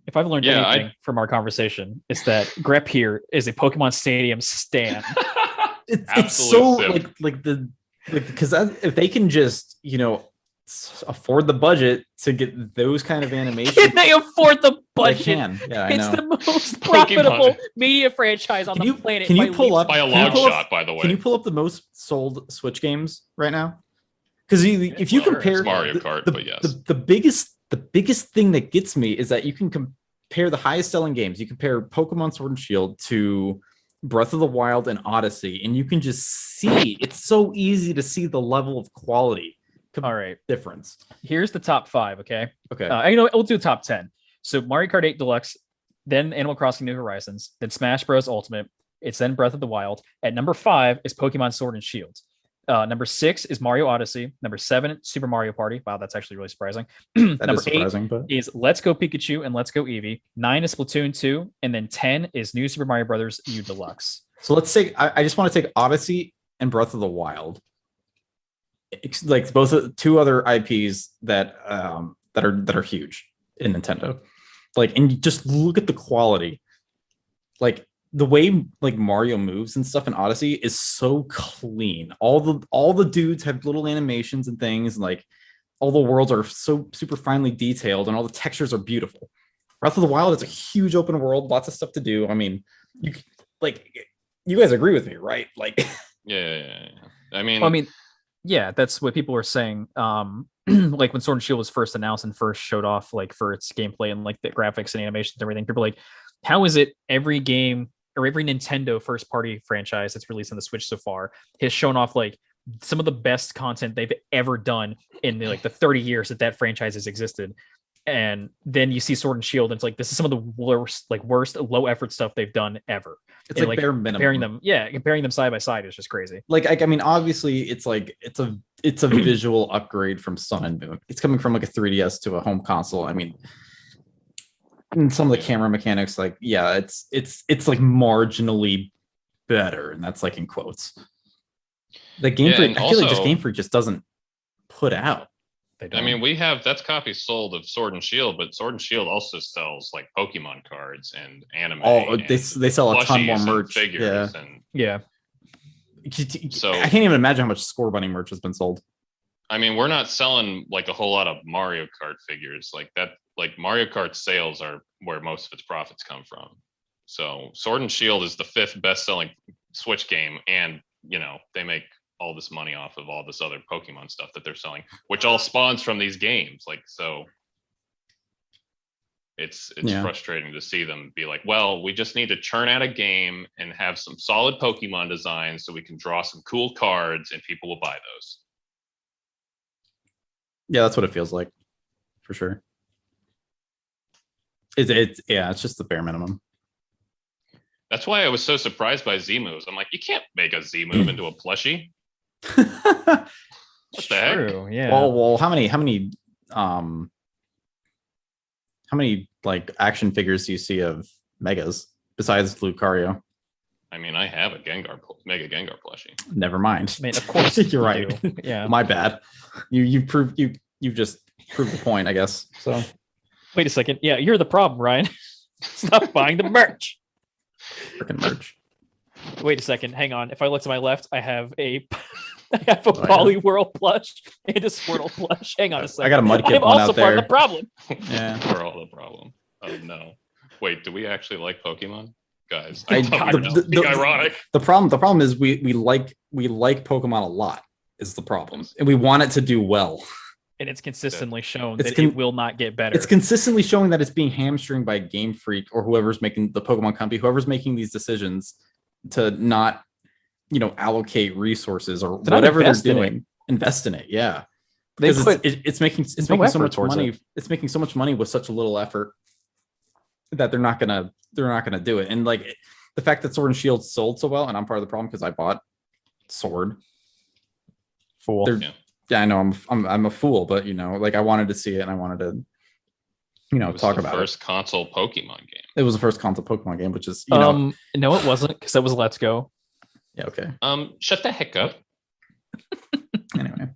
If I've learned anything from our conversation, it's that Grep here is a Pokemon Stadium stan. It's so because if they can just afford the budget to get those kind of animations. Can they afford the budget? They can. Yeah, I It's know. the most profitable media franchise on the planet. Can you pull up by a can you long pull up- shot, by the way. Can you pull up the most sold Switch games right now? Because if you Sure, compare it's Mario Kart, but yes. the biggest thing that gets me is that you can compare the highest selling games. You compare Pokemon Sword and Shield to Breath of the Wild and Odyssey, and you can just see it's so easy to see the level of quality All right. difference. Here's the top 5, okay? Okay. We'll do top 10. So Mario Kart 8 Deluxe, then Animal Crossing New Horizons, then Smash Bros. Ultimate. It's then Breath of the Wild. At number 5 is Pokemon Sword and Shield. Number 6 is Mario Odyssey. Number 7, Super Mario Party. Wow, that's actually really surprising. That Number is surprising, 8 but is Let's Go Pikachu and Let's Go Eevee. 9 is Splatoon 2. And then 10 is New Super Mario Brothers U Deluxe. so let's take. I just want to take Odyssey and Breath of the Wild, like both two other IPs that are huge in Nintendo. Like, and you just look at the quality, like the way like Mario moves and stuff in Odyssey is so clean. All the dudes have little animations and things, and like all the worlds are so super finely detailed, and all the textures are beautiful. Breath of the Wild is a huge open world, lots of stuff to do. I mean, you guys agree with me, right? Like, Yeah. I mean, yeah, that's what people were saying. Like when Sword and Shield was first announced and first showed off, like for its gameplay and like the graphics and animations and everything, people were like, how is it every game or every Nintendo first party franchise that's released on the Switch so far has shown off like some of the best content they've ever done in the 30 years that franchise has existed. And then you see Sword and Shield, and it's like this is some of the worst low effort stuff they've done ever. it's And, like bare minimum. Comparing them side by side is just crazy. Like I mean, obviously, it's a visual upgrade from Sun and Moon. It's coming from like a 3DS to a home console. I mean, and some of the camera mechanics, like it's like marginally better, and that's like in quotes. The Game Freak, I feel like just Game Freak just doesn't put out. I mean, that's copies sold of Sword and Shield, but Sword and Shield also sells like Pokemon cards and anime. Oh, and they sell a ton more merch. Figures Yeah. So I can't even imagine how much Score Bunny merch has been sold. I mean, we're not selling like a whole lot of Mario Kart figures like that. Like Mario Kart sales are where most of its profits come from. So Sword and Shield is the 5th best-selling Switch game, and they make all this money off of all this other Pokemon stuff that they're selling, which all spawns from these games. Like, so it's frustrating to see them be like, well, we just need to churn out a game and have some solid Pokemon designs so we can draw some cool cards and people will buy those. Yeah, that's what it feels like, for sure. It's just the bare minimum. That's why I was so surprised by Z-Moves. I'm like, you can't make a Z-Move into a plushie. What the heck? True, yeah. Well, how many like action figures do you see of Megas besides Lucario? I mean, I have a Mega Gengar plushie. Never mind. I mean, of course you're right. do. Yeah. My bad. You've just proved the point, I guess. So Wait a second. Yeah, you're the problem, Ryan. Stop buying the merch. freaking merch. Wait a second. Hang on. If I look to my left, I have a Poliwhirl plush and a Squirtle plush. Hang on a second. I got a Mudkip I'm one also out part there. of the problem. Yeah. We're all the problem. Oh no. Wait, do we actually like Pokemon? Guys, ironic. The problem is we like Pokemon a lot is the problem. And we want it to do well. And it's consistently shown that it will not get better. It's consistently showing that it's being hamstringed by Game Freak or whoever's making the Pokemon company, whoever's making these decisions to not, allocate resources or whatever they're doing. Invest in it, yeah. Because it's making so much money. It's making so much money with such a little effort that they're not gonna do it. And like the fact that Sword and Shield sold so well, and I'm part of the problem because I bought Sword. Fool. Yeah, I know I'm a fool, but like I wanted to see it and I wanted to, talk about it. First console Pokemon game. It was the first console Pokemon game, which is no, it wasn't because that was Let's Go. Yeah, okay. Shut the heck up. Anyway,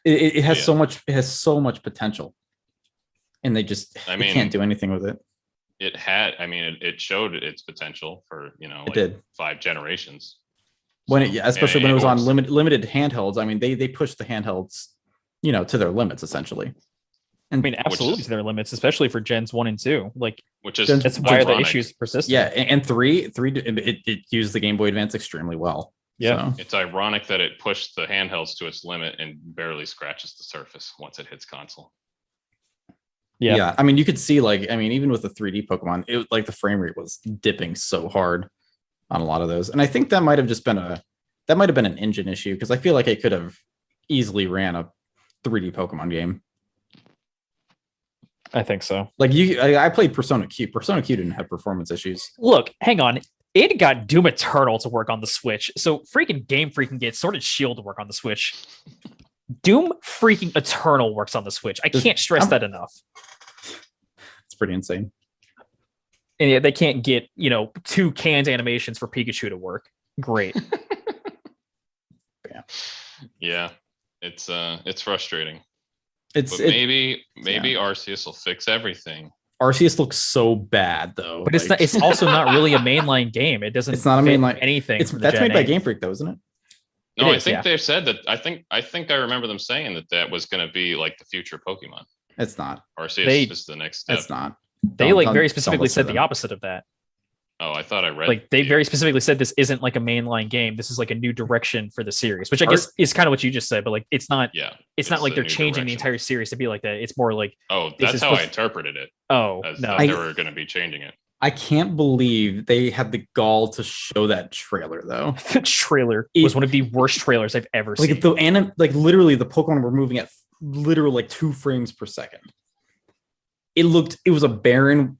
it has so much. It has so much potential, and they can't do anything with it. It had. I mean, it showed its potential for it did 5 generations. Especially when it was on was- limited handhelds. I mean, they pushed the handhelds, to their limits essentially. I mean, absolutely to their limits, especially for gens 1 and 2. Like, which is that's why the ironic. issues persisted. Yeah, and three, it used the Game Boy Advance extremely well. Yeah. So. It's ironic that it pushed the handhelds to its limit and barely scratches the surface once it hits console. Yeah. I mean, you could see even with the 3D Pokemon, it like the frame rate was dipping so hard on a lot of those, and I think that might have been an engine issue because I feel like it could have easily ran a 3D Pokemon game. I think so. Like I played Persona Q. Persona Q didn't have performance issues. Look, hang on. It got Doom Eternal to work on the Switch. So freaking Game Freak can get Sword and Shield to work on the Switch. Doom freaking Eternal works on the Switch. I can't stress that enough. It's pretty insane. And yet they can't get, 2 canned animations for Pikachu to work. Great. Yeah. It's frustrating. But maybe Arceus will fix everything. Arceus looks so bad though. But it's also not really a mainline game. It doesn't. It's not a mainline anything. That's made by Game Freak though, isn't it? No, I think they've said that. I think I remember them saying that was going to be like the future Pokemon. It's not. Arceus is the next step. It's not. They very specifically said the opposite of that. Oh, I thought I read. Like they very specifically said this isn't like a mainline game. This is like a new direction for the series, which I guess is kind of what you just said. But like, it's not. Yeah. It's not like they're changing the entire series to be like that. It's more like. Oh, that's how I interpreted it. Oh no, they were going to be changing it. I can't believe they had the gall to show that trailer though. The trailer was one of the worst trailers I've ever seen. Literally the Pokemon were moving at literally like 2 frames per second. It was a barren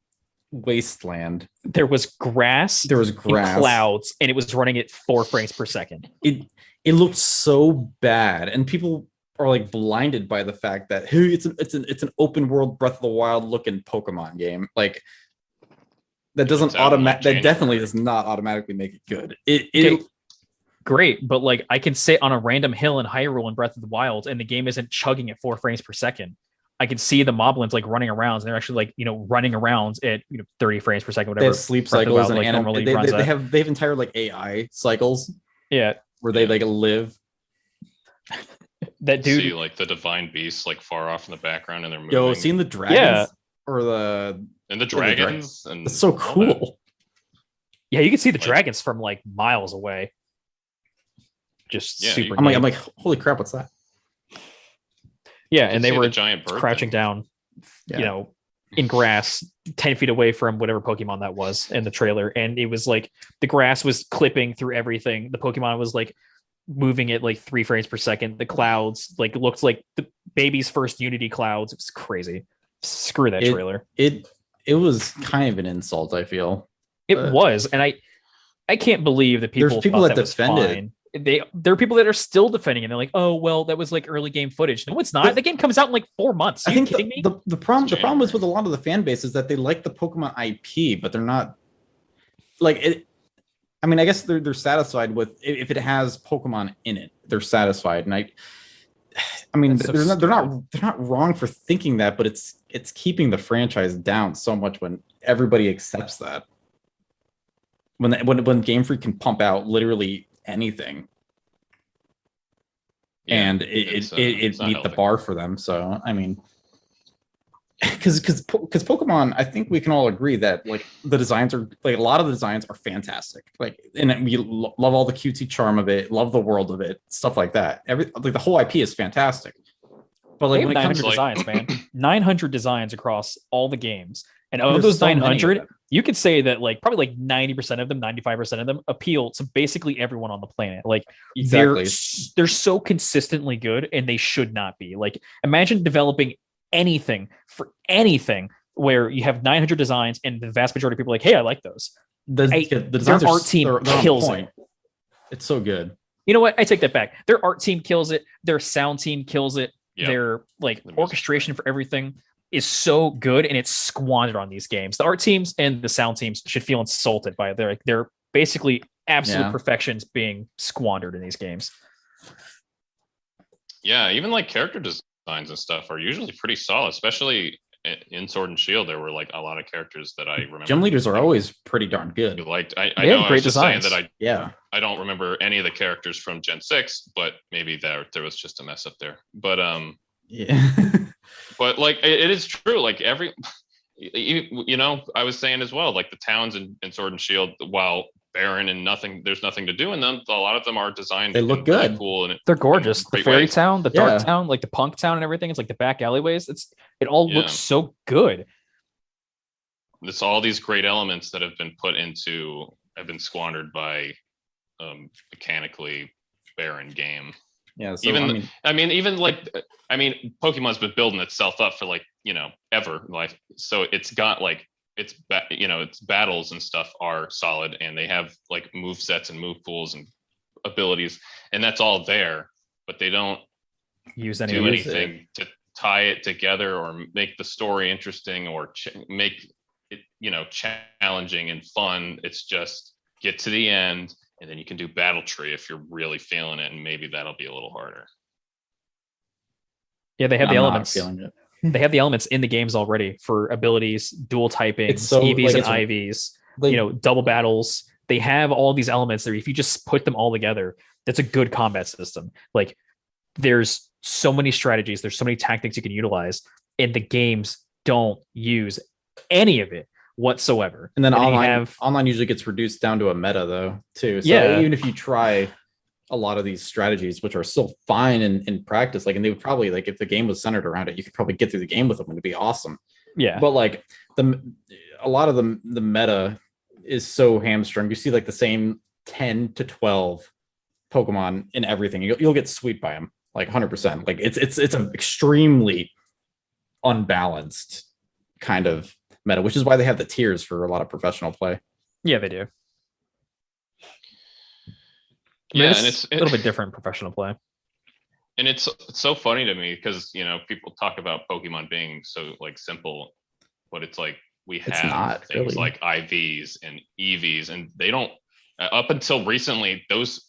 wasteland. There was grass. And clouds, and it was running at 4 frames per second. It looked so bad, and people are like blinded by the fact that hey, it's an open world Breath of the Wild looking Pokemon game. Like that definitely does not automatically make it good. Great, but like I can sit on a random hill in Hyrule in Breath of the Wild, and the game isn't chugging at 4 frames per second. I can see the moblins like running around, and they're actually like running around at 30 frames per second, whatever. They have sleep cycles and normally they have entire like AI cycles. Yeah, where they like live. That dude, see like the divine beasts like far off in the background, and they're moving. Seeing the dragons or the dragons, and it's so cool. Yeah, you can see the dragons from like miles away. Just super. I'm like, holy crap, what's that? Yeah, and they were giant bird crouching down, in grass 10 feet away from whatever Pokemon that was in the trailer. And it was like the grass was clipping through everything. The Pokemon was like moving at like 3 frames per second. The clouds like looked like the baby's first Unity clouds. It was crazy. Screw that trailer. It was kind of an insult, I feel. It was. And I can't believe that people that defend it. There are people that are still defending it. And they're like, oh, well, that was like early game footage. No, it's not. The game comes out in like 4 months. Are you kidding me? The problem is with a lot of the fan base is that they like the Pokemon IP, but they're not like it. I mean, I guess they're satisfied with if it has Pokemon in it, they're satisfied. And I mean, they're not wrong for thinking that, but it's keeping the franchise down so much when everybody accepts that. When Game Freak can pump out literally anything, and it meet the bar for them. So I mean, because Pokemon, I think we can all agree that like the designs are like a lot of the designs are fantastic. Like, and we love all the cutesy charm of it, love the world of it, stuff like that. The whole IP is fantastic. But like when 900 designs, man, 900 designs across all the games. And of those 900, you could say that like probably like 90% of them, 95% of them appeal to basically everyone on the planet. Like they're so consistently good, and they should not be. Like imagine developing anything for anything where you have 900 designs and the vast majority of people are like, hey, I like those. The design their art team kills it. It's so good. You know what? I take that back. Their art team kills it. Their sound team kills it. Yep. Their like orchestration for everything is so good, and it's squandered on these games. The art teams and the sound teams should feel insulted by it. They're basically absolute perfections being squandered in these games. Yeah, even like character designs and stuff are usually pretty solid, especially in Sword and Shield, there were like a lot of characters that I remember. Gym leaders are always pretty darn good. You liked. I They know. had I great was just saying designs. that I don't remember any of the characters from Gen 6, but maybe there was just a mess up there. But Yeah. but like it is true. Like you know, I was saying as well, like the towns in Sword and Shield, while barren and there's nothing to do in them. A lot of them are designed. They look really good. cool, and They're gorgeous. The great fairy ways. town, the dark Yeah. town, like the punk town and everything. It's like the back alleyways. It all Yeah. looks so good. It's all these great elements that have been squandered by mechanically barren game. Yeah. So, Even Pokemon's been building itself up for like, you know, ever. Like, so it's got like its battles and stuff are solid, and they have like move sets and move pools and abilities, and that's all there, but they don't Use any do of it. anything to tie it together or make the story interesting or make it, you know, challenging and fun. It's just get to the end, and then you can do battle tree if you're really feeling it, and maybe that'll be a little harder. Yeah, they have the I'm not elements. feeling it. They have the elements in the games already for abilities, dual typing, It's so- EVs like, and it's- IVs, Like, you know, double battles. They have all these elements there. If you just put them all together, that's a good combat system. Like, there's so many strategies, there's so many tactics you can utilize, and the games don't use any of it whatsoever. and then you online usually gets reduced down to a meta though too. So Yeah. even if you try a lot of these strategies, which are still fine in practice, like, and they would probably, like, if the game was centered around it, you could probably get through the game with them and it'd be awesome. yeah, But like a lot of the meta is so hamstrung. You see like the same 10 to 12 Pokemon in everything. You'll get swept by them like 100%. Like it's an extremely unbalanced kind of meta, which is why they have the tiers for a lot of professional play. yeah, they do. Yeah, and it's a little bit different professional play. And it's so funny to me because, you know, people talk about Pokemon being so like simple, but it's like we have not, things really. like IVs and EVs, and they don't. Up until recently, those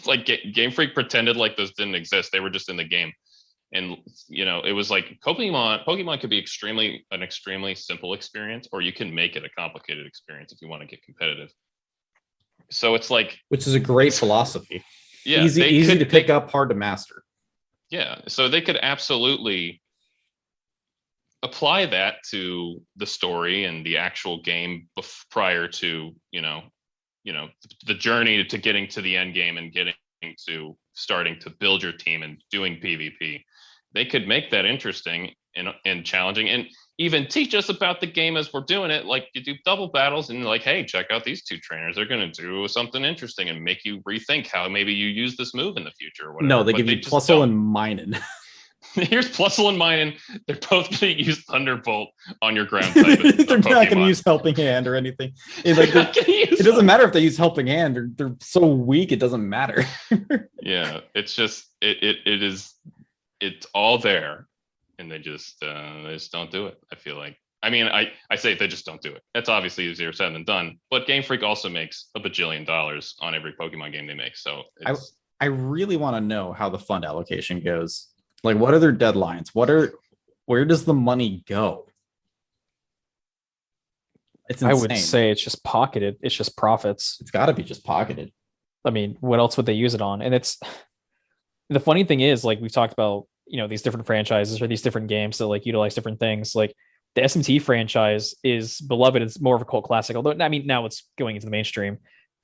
like Game Freak pretended like those didn't exist. They were just in the game, and you know, it was like Pokemon could be an extremely simple experience, or you can make it a complicated experience if you want to get competitive. So it's like, Which is a great philosophy. yeah, Easy to pick up, hard to master. Yeah, so they could absolutely apply that to the story and the actual game prior to, you know, the journey to getting to the end game and getting to starting to build your team and doing PvP. They could make that interesting and challenging, and even teach us about the game as we're doing it. Like, you do double battles and like, hey, check out these two trainers. They're going to do something interesting and make you rethink how maybe you use this move in the future or whatever. No, they But give you just Plusle don't. and Minun. Here's Plusle and Minun. They're both going to use Thunderbolt on your ground type. They're not going to use Helping Hand or anything. It doesn't matter if they use Helping Hand. They're so weak, it doesn't matter. Yeah, it's just it's all there, and they just don't do it. I feel like. I mean, I say they just don't do it. That's obviously easier said than done. But Game Freak also makes a bajillion dollars on every Pokemon game they make. So I really want to know how the fund allocation goes. Like, what are their deadlines? Where does the money go? It's insane. I would say it's just pocketed. It's just profits. It's got to be just pocketed. I mean, what else would they use it on? And it's the funny thing is, like, we've talked about, you know, these different franchises or these different games that like utilize different things. Like the SMT franchise is beloved. It's more of a cult classic, although I mean, now it's going into the mainstream,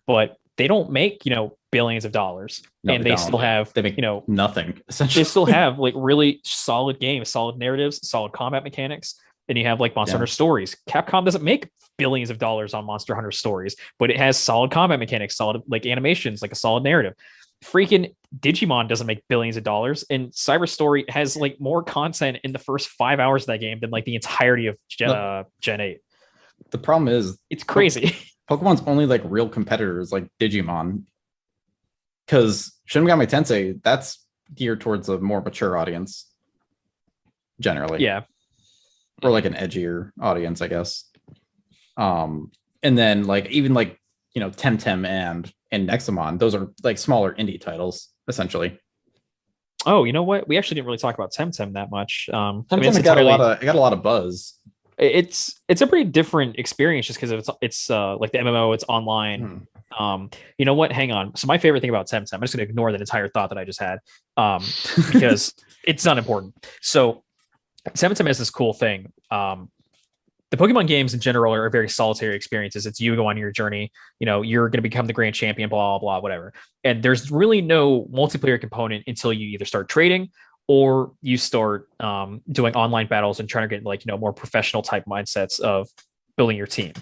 but they don't make, you know, billions of dollars. No, and they they don't. still have, They make you know, nothing, essentially. they still have like really solid games, solid narratives, solid combat mechanics. Then you have like Monster Hunter Stories. Capcom doesn't make billions of dollars on Monster Hunter Stories, but it has solid combat mechanics, solid like animations, like a solid narrative. Freaking Digimon doesn't make billions of dollars, and Cyber Story has like more content in the first 5 hours of that game than like the entirety of Gen 8. The problem is It's crazy. Pokemon's only like real competitors like Digimon, because Shin Megami Tensei, that's geared towards a more mature audience generally. Yeah. Or like an edgier audience, I guess. And then like even like, you know, Temtem and Nexamon, those are like smaller indie titles essentially. Oh, you know what? We actually didn't really talk about Temtem that much. I mean, Temtem it's got entirely, it got a lot of buzz. it's a pretty different experience just because it's like the MMO, it's online. You know what? Hang on. So my favorite thing about Temtem, I'm just gonna ignore that entire thought that I just had, because it's not important. So Temtem has this cool thing. The Pokemon games in general are very solitary experiences. It's you go on your journey. You know, you're going to become the grand champion, blah, blah, whatever. And there's really no multiplayer component until you either start trading or you start doing online battles and trying to get like, you know, more professional type mindsets of building your team.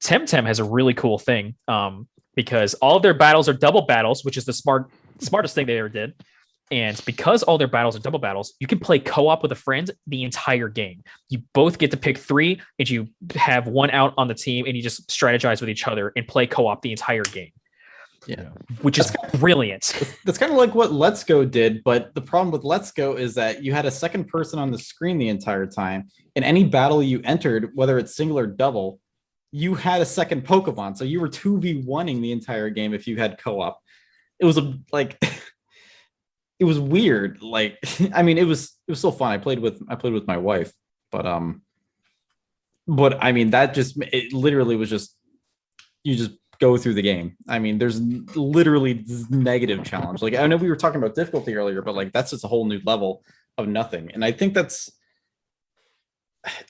Temtem has a really cool thing because all of their battles are double battles, which is the smartest thing they ever did. And because all their battles are double battles, you can play co-op with a friend the entire game. You both get to pick 3 and you have one out on the team and you just strategize with each other and play co-op the entire game. Yeah. Which is brilliant. That's kind of like what Let's Go did, but the problem with Let's Go is that you had a second person on the screen the entire time. In any battle you entered, whether it's single or double, you had a second Pokemon. So you were 2v1ing the entire game if you had co-op. It was it was weird. Like, I mean, it was so fun. I played with my wife, but I mean, that just, it literally was just, you just go through the game. I mean, there's literally this negative challenge. Like, I know we were talking about difficulty earlier, but like, that's just a whole new level of nothing. And I think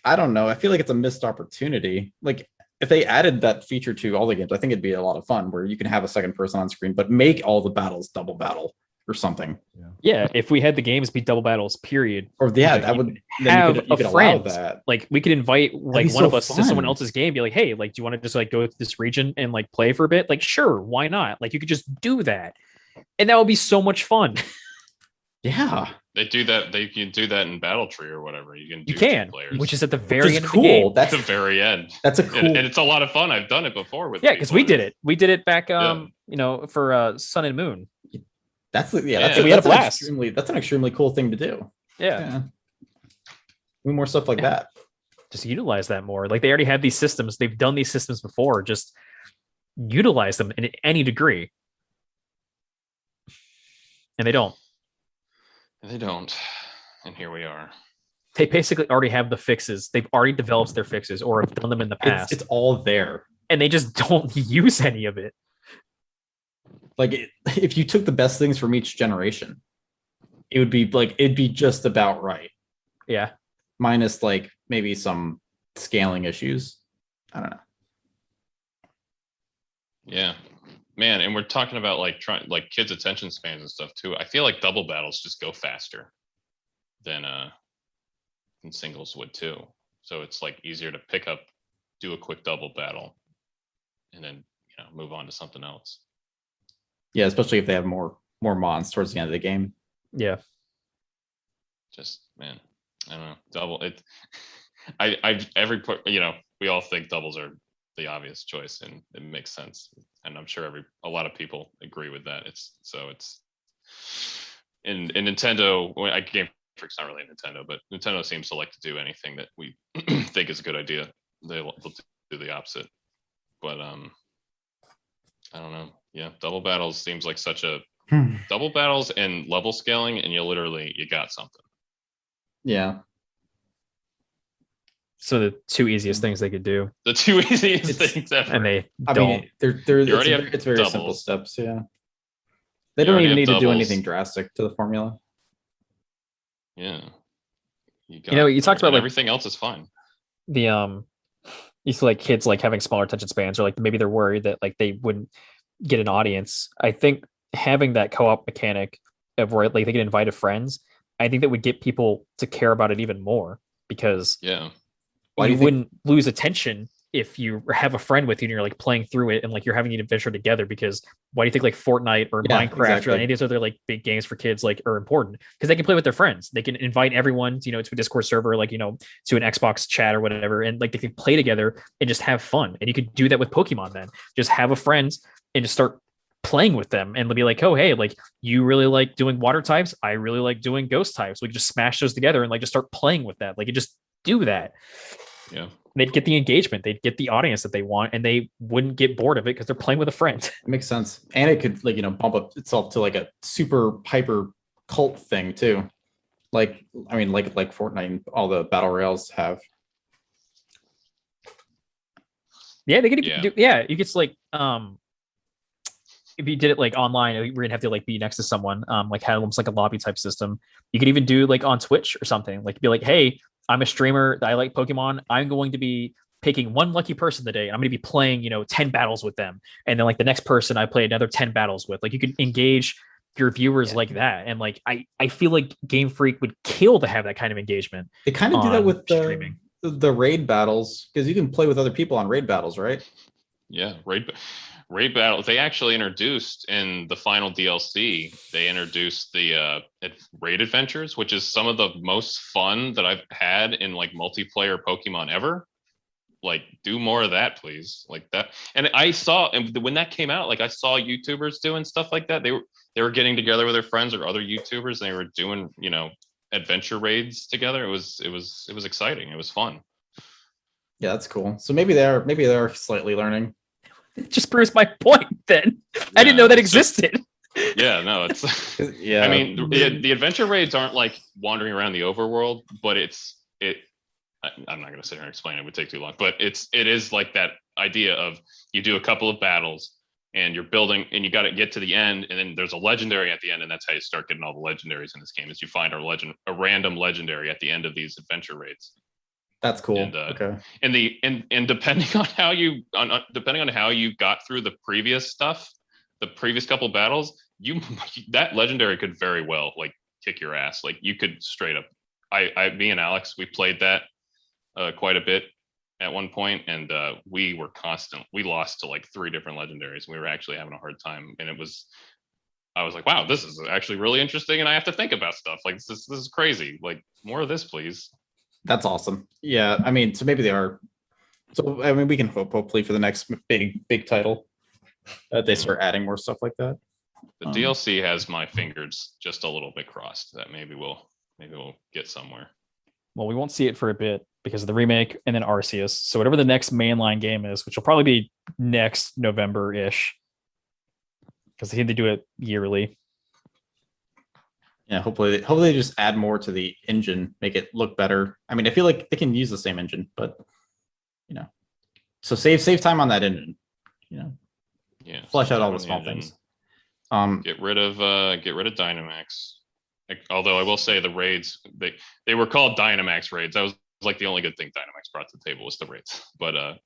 I don't know. I feel like it's a missed opportunity. Like, if they added that feature to all the games, I think it'd be a lot of fun where you can have a second person on screen, but make all the battles double battle or something. Yeah, if we had the games be double battles, period. Or yeah, that would have you could a friend. that. Like we could invite like one so of us to fun. someone else's game, be like, hey, like, do you want to just like go to this region and like play for a bit? Like, sure, why not? Like, you could just do that, and that would be so much fun. Yeah, they do that. They can do that in BattleTree or whatever. You can, players, which is at the very end cool. of the game. That's the very end. That's a cool, and it's a lot of fun. I've done it before with because we did it. We did it back, Yeah. you know, for Sun and Moon. That's we had a blast. That's an extremely cool thing to do. Yeah. We more stuff like that. Just utilize that more. Like they already have these systems. They've done these systems before. Just utilize them in any degree. And they don't. They don't. And here we are. They basically already have the fixes. They've already developed their fixes or have done them in the past. It's all there. And they just don't use any of it. Like if you took the best things from each generation, it'd be just about right. Yeah. Minus like maybe some scaling issues. I don't know. Yeah. Man, and we're talking about like trying like kids' attention spans and stuff too. I feel like double battles just go faster than singles would too. So it's like easier to pick up, do a quick double battle, and then move on to something else. Yeah, especially if they have more mons towards the end of the game. Yeah. Just man, I don't know. Double it. We all think doubles are the obvious choice, and it makes sense. And I'm sure a lot of people agree with that. It's in Nintendo. Game Freak's not really Nintendo, but Nintendo seems to like to do anything that we think is a good idea. They'll do the opposite. But I don't know. Yeah, double battles seems like such a double battles and level scaling, and you got something. Yeah. So the two easiest things they could do. The two easiest things ever. And they I don't. mean, it's very doubles. simple steps. Yeah. They don't even need to do anything drastic to the formula. Yeah. You talked about like, everything else is fine. The you see like kids like having smaller attention spans, or like maybe they're worried that like they wouldn't get an audience. I think having that co-op mechanic of where like they can invite friends, I think that would get people to care about it even more, because you wouldn't lose attention if you have a friend with you and you're like playing through it and like you're having an adventure together. Because why do you think like Fortnite or Minecraft or any of these other like big games for kids like are important? Because they can play with their friends. They can invite everyone to a Discord server, like to an Xbox chat or whatever, and like they can play together and just have fun. And you could do that with Pokemon. Then just have a friend and just start playing with them, and they'll be like, oh hey, like you really like doing water types, I really like doing ghost types. We can just smash those together and like just start playing with that. Like you just do that. Yeah. They'd get the engagement, they'd get the audience that they want, and they wouldn't get bored of it because they're playing with a friend. It makes sense. And it could bump up itself to like a super hyper cult thing too. Like Fortnite and all the battle royales have. Yeah, they could do. Yeah, you could like if you did it like online, we're gonna have to like be next to someone, like had almost like a lobby type system. You could even do like on Twitch or something, like be like, hey, I'm a streamer that I like Pokemon. I'm going to be picking one lucky person today, and I'm going to be playing, 10 battles with them. And then like the next person I play another 10 battles with. Like you could engage your viewers like that. And like I feel like Game Freak would kill to have that kind of engagement. They kind of do that with streaming. The raid battles, because you can play with other people on raid battles, right? Yeah, raid battles. They actually introduced in the final DLC. They introduced the raid adventures, which is some of the most fun that I've had in like multiplayer Pokemon ever. Like, do more of that, please. Like that. And when that came out, like I saw YouTubers doing stuff like that. They were getting together with their friends or other YouTubers, and they were doing adventure raids together. It was exciting. It was fun. Yeah, that's cool. So maybe they're slightly learning. It just proves my point then. I didn't know that existed. Yeah, no, it's yeah. I mean, the adventure raids aren't like wandering around the overworld, but I'm not going to sit here and explain it. It would take too long, but it is like that idea of you do a couple of battles and you're building and you got to get to the end. And then there's a legendary at the end. And that's how you start getting all the legendaries in this game is you find a random legendary at the end of these adventure raids. That's cool. And, okay. And depending on how you got through the previous stuff, the previous couple of battles, that legendary could very well like kick your ass. Like you could straight up, me and Alex, we played that quite a bit at one point, and we lost to like 3 different legendaries. We were actually having a hard time, and I was like, wow, this is actually really interesting, and I have to think about stuff like this is crazy. Like more of this, please. That's awesome. Yeah, I mean, so maybe they are. So I mean, we can hopefully for the next big title that they start adding more stuff like that. The DLC has my fingers just a little bit crossed that maybe we'll get somewhere. Well, we won't see it for a bit because of the remake and then Arceus. So whatever the next mainline game is, which will probably be next November-ish, because they do it yearly. Yeah, hopefully they just add more to the engine, make it look better. I mean, I feel like they can use the same engine, but so save time on that engine. Yeah, flesh out all the small things. Get rid of Dynamax. Although I will say the raids, they were called Dynamax raids. That was like the only good thing Dynamax brought to the table was the raids. But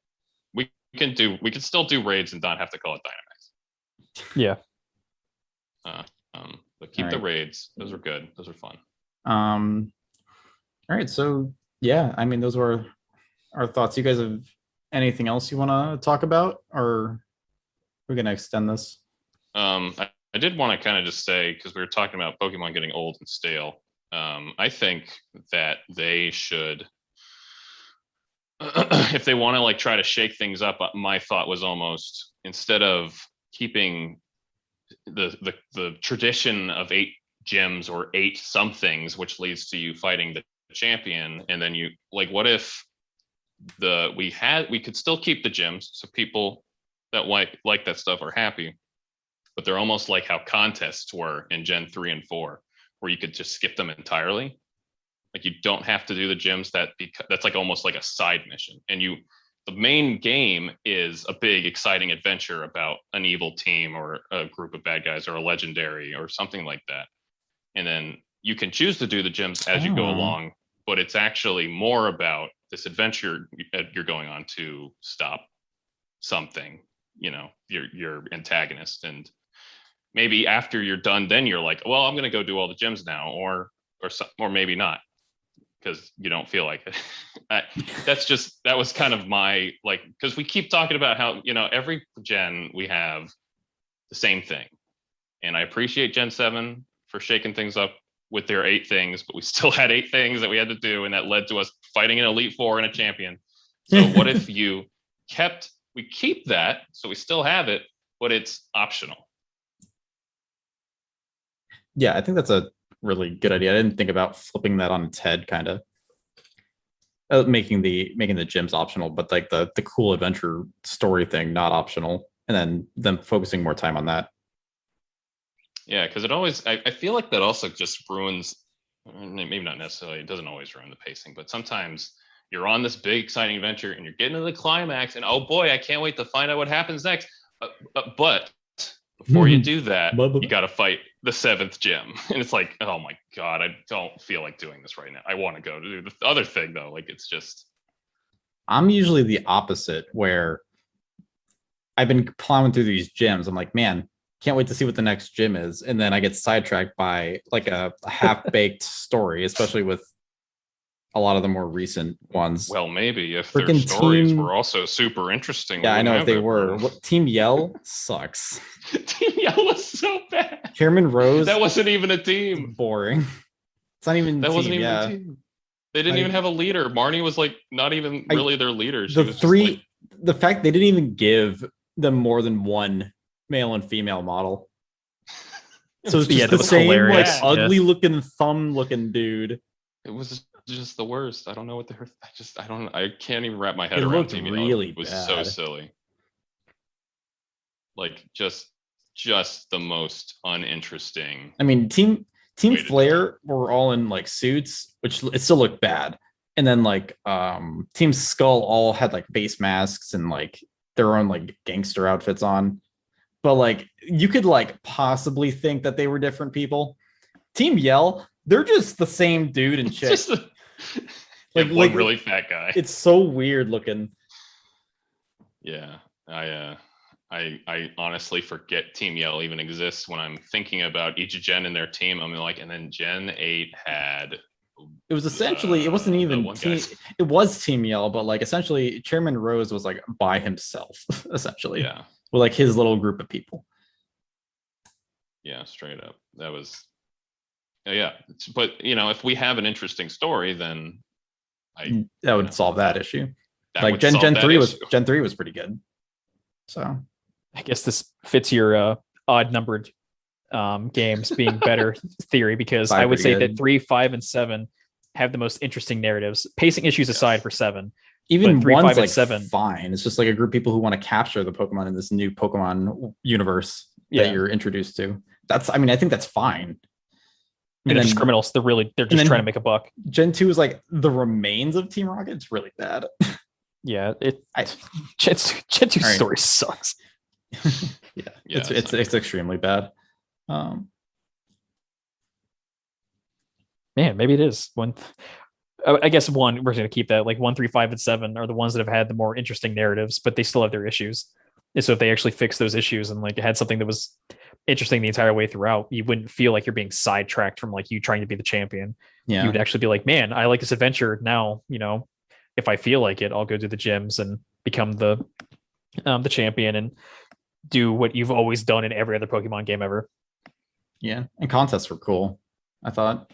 we can still do raids and not have to call it Dynamax. Yeah. But keep the raids. Those are good. Those are fun. All right. So yeah, I mean, those were our thoughts. You guys have anything else you want to talk about, or we're gonna extend this? I did want to kind of just say, because we were talking about Pokemon getting old and stale. I think that they should, if they want to like try to shake things up, my thought was almost instead of keeping the tradition of 8 gyms or 8 somethings, which leads to you fighting the champion, and then you like, what if we could still keep the gyms so people that like that stuff are happy, but they're almost like how contests were in Gen 3 and 4, where you could just skip them entirely. Like you don't have to do the gyms that's like almost like a side mission. And the main game is a big, exciting adventure about an evil team or a group of bad guys or a legendary or something like that. And then you can choose to do the gyms as you go along, but it's actually more about this adventure you're going on to stop something, your antagonist. And maybe after you're done, then you're like, well, I'm going to go do all the gyms now, or maybe not, because you don't feel like it. That was kind of my, like, because we keep talking about how, every gen we have the same thing. And I appreciate Gen 7 for shaking things up with their 8 things, but we still had 8 things that we had to do, and that led to us fighting an Elite Four and a champion. So what if we keep that, so we still have it, but it's optional? Yeah, I think that's a really good idea. I didn't think about flipping that on its head, kind of making the gyms optional, but like the cool adventure story thing not optional, and then them focusing more time on that. Yeah, because it always, I feel like that also just ruins, maybe not necessarily, it doesn't always ruin the pacing, but sometimes you're on this big exciting adventure and you're getting to the climax and oh boy, I can't wait to find out what happens next. But before you do that, you got to fight the 7th gem. And it's like, oh my God, I don't feel like doing this right now. I want to go to do the other thing though. Like it's just. I'm usually the opposite where I've been plowing through these gyms. I'm like, man, can't wait to see what the next gym is. And then I get sidetracked by like a half-baked story, especially with a lot of the more recent ones. Well, maybe if their stories were also super interesting. Yeah, I know if they were. What, Team Yell sucks. Team Yell was so bad. Chairman Rose. That wasn't even a team. Boring. It's not even. That team, wasn't even a team. They didn't even have a leader. Marnie was like not even really their leader. The fact they didn't even give them more than one male and female model. So it's just the same hilarious. Like ugly looking thumb looking dude. It was just the worst. I don't know what they're. I can't even wrap my head around. It really was bad. So silly. Like just the most uninteresting. I mean, Team Flare were all in like suits, which it still looked bad. And then like Team Skull all had like face masks and like their own like gangster outfits on. But like you could like possibly think that they were different people. Team Yell, they're just the same dude and chick. like one really fat guy. It's so weird looking. Yeah, I honestly forget Team Yell even exists when I'm thinking about each gen in their team. I'm like, and then Gen 8 had. It was essentially it wasn't even team. It was Team Yell, but like essentially Chairman Rose was like by himself, essentially. Yeah. With like his little group of people. Yeah, straight up. That was. Yeah, but if we have an interesting story, then that would solve that issue. Like Gen 3 was pretty good. So I guess this fits your odd numbered games being better theory, because I would say that 3, 5, and 7 have the most interesting narratives. Pacing issues aside for 7. Even 3, 5, like and 7, fine. It's just like a group of people who want to capture the Pokemon in this new Pokemon universe that you're introduced to. I think that's fine. And they're just criminals. They're just trying to make a buck. Gen 2 is like the remains of Team Rocket. It's really bad. Yeah, Gen 2 story sucks. Yeah, it's extremely bad. Man, maybe it is one. I guess we're going to keep that. Like 1, 3, 5, and 7 are the ones that have had the more interesting narratives, but they still have their issues. And so if they actually fix those issues and like had something that was interesting the entire way throughout, you wouldn't feel like you're being sidetracked from like you trying to be the champion. Yeah, you would actually be like, man, I like this adventure now. If I feel like it, I'll go to the gyms and become the champion and do what you've always done in every other Pokemon game ever. Yeah, and contests were cool. I thought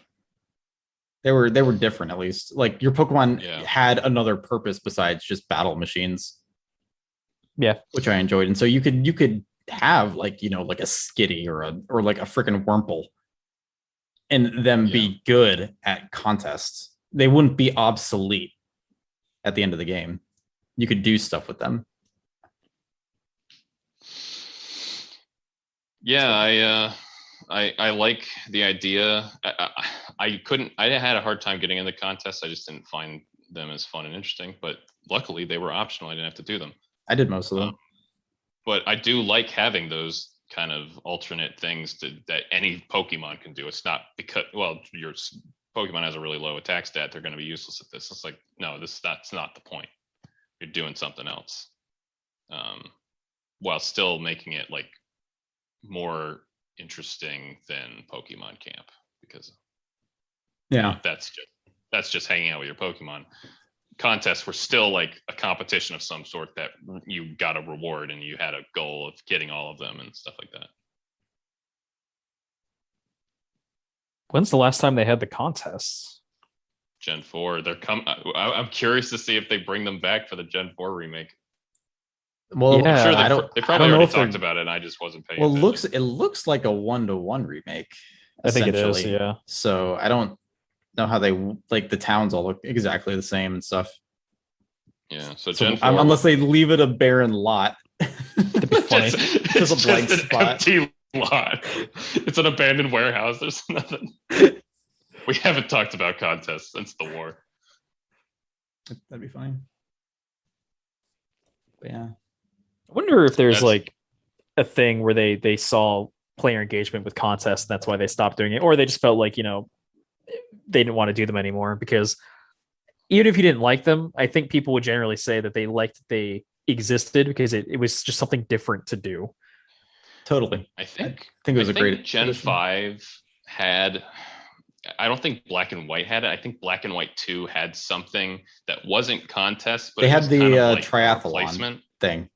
they were different, at least. Like your Pokemon had another purpose besides just battle machines. Yeah, which I enjoyed, and so you could have like like a Skitty or like a freaking Wurmple, and them be good at contests. They wouldn't be obsolete at the end of the game. You could do stuff with them. Yeah, I like the idea. I had a hard time getting in the contest. I just didn't find them as fun and interesting, but luckily they were optional. I didn't have to do them. I did most of them. But I do like having those kind of alternate things that any Pokemon can do. It's not because, your Pokemon has a really low attack stat, they're going to be useless at this. It's like, no, that's not the point. You're doing something else. While still making it like more interesting than Pokemon Camp, because that's just hanging out with your Pokemon. Contests were still like a competition of some sort that you got a reward and you had a goal of getting all of them and stuff like that. When's the last time they had the contests? Gen 4. I'm curious to see if they bring them back for the Gen 4 remake. Well, I'm sure they probably already talked about it, and I just wasn't paying attention. Well, it looks like a 1-to-1 remake. I think it is, yeah. So I don't know how they like the towns all look exactly the same and stuff. Yeah, so Gen 4, unless they leave it a barren lot. That'd be funny. Just a blank spot. Empty lot. It's an abandoned warehouse. There's nothing. We haven't talked about contests since the war. That'd be fine. But yeah. I wonder if there's That's- like a thing where they saw player engagement with contests, and that's why they stopped doing it, or they just felt like, you know, they didn't want to do them anymore. Because even if you didn't like them, I think people would generally say that they liked that they existed because it was just something different to do. Totally. I think it was a great Gen addition. 5 had. I don't think Black and White had it. I think Black and White 2 had something that wasn't contest, but They it had was the kind of like a triathlon replacement thing.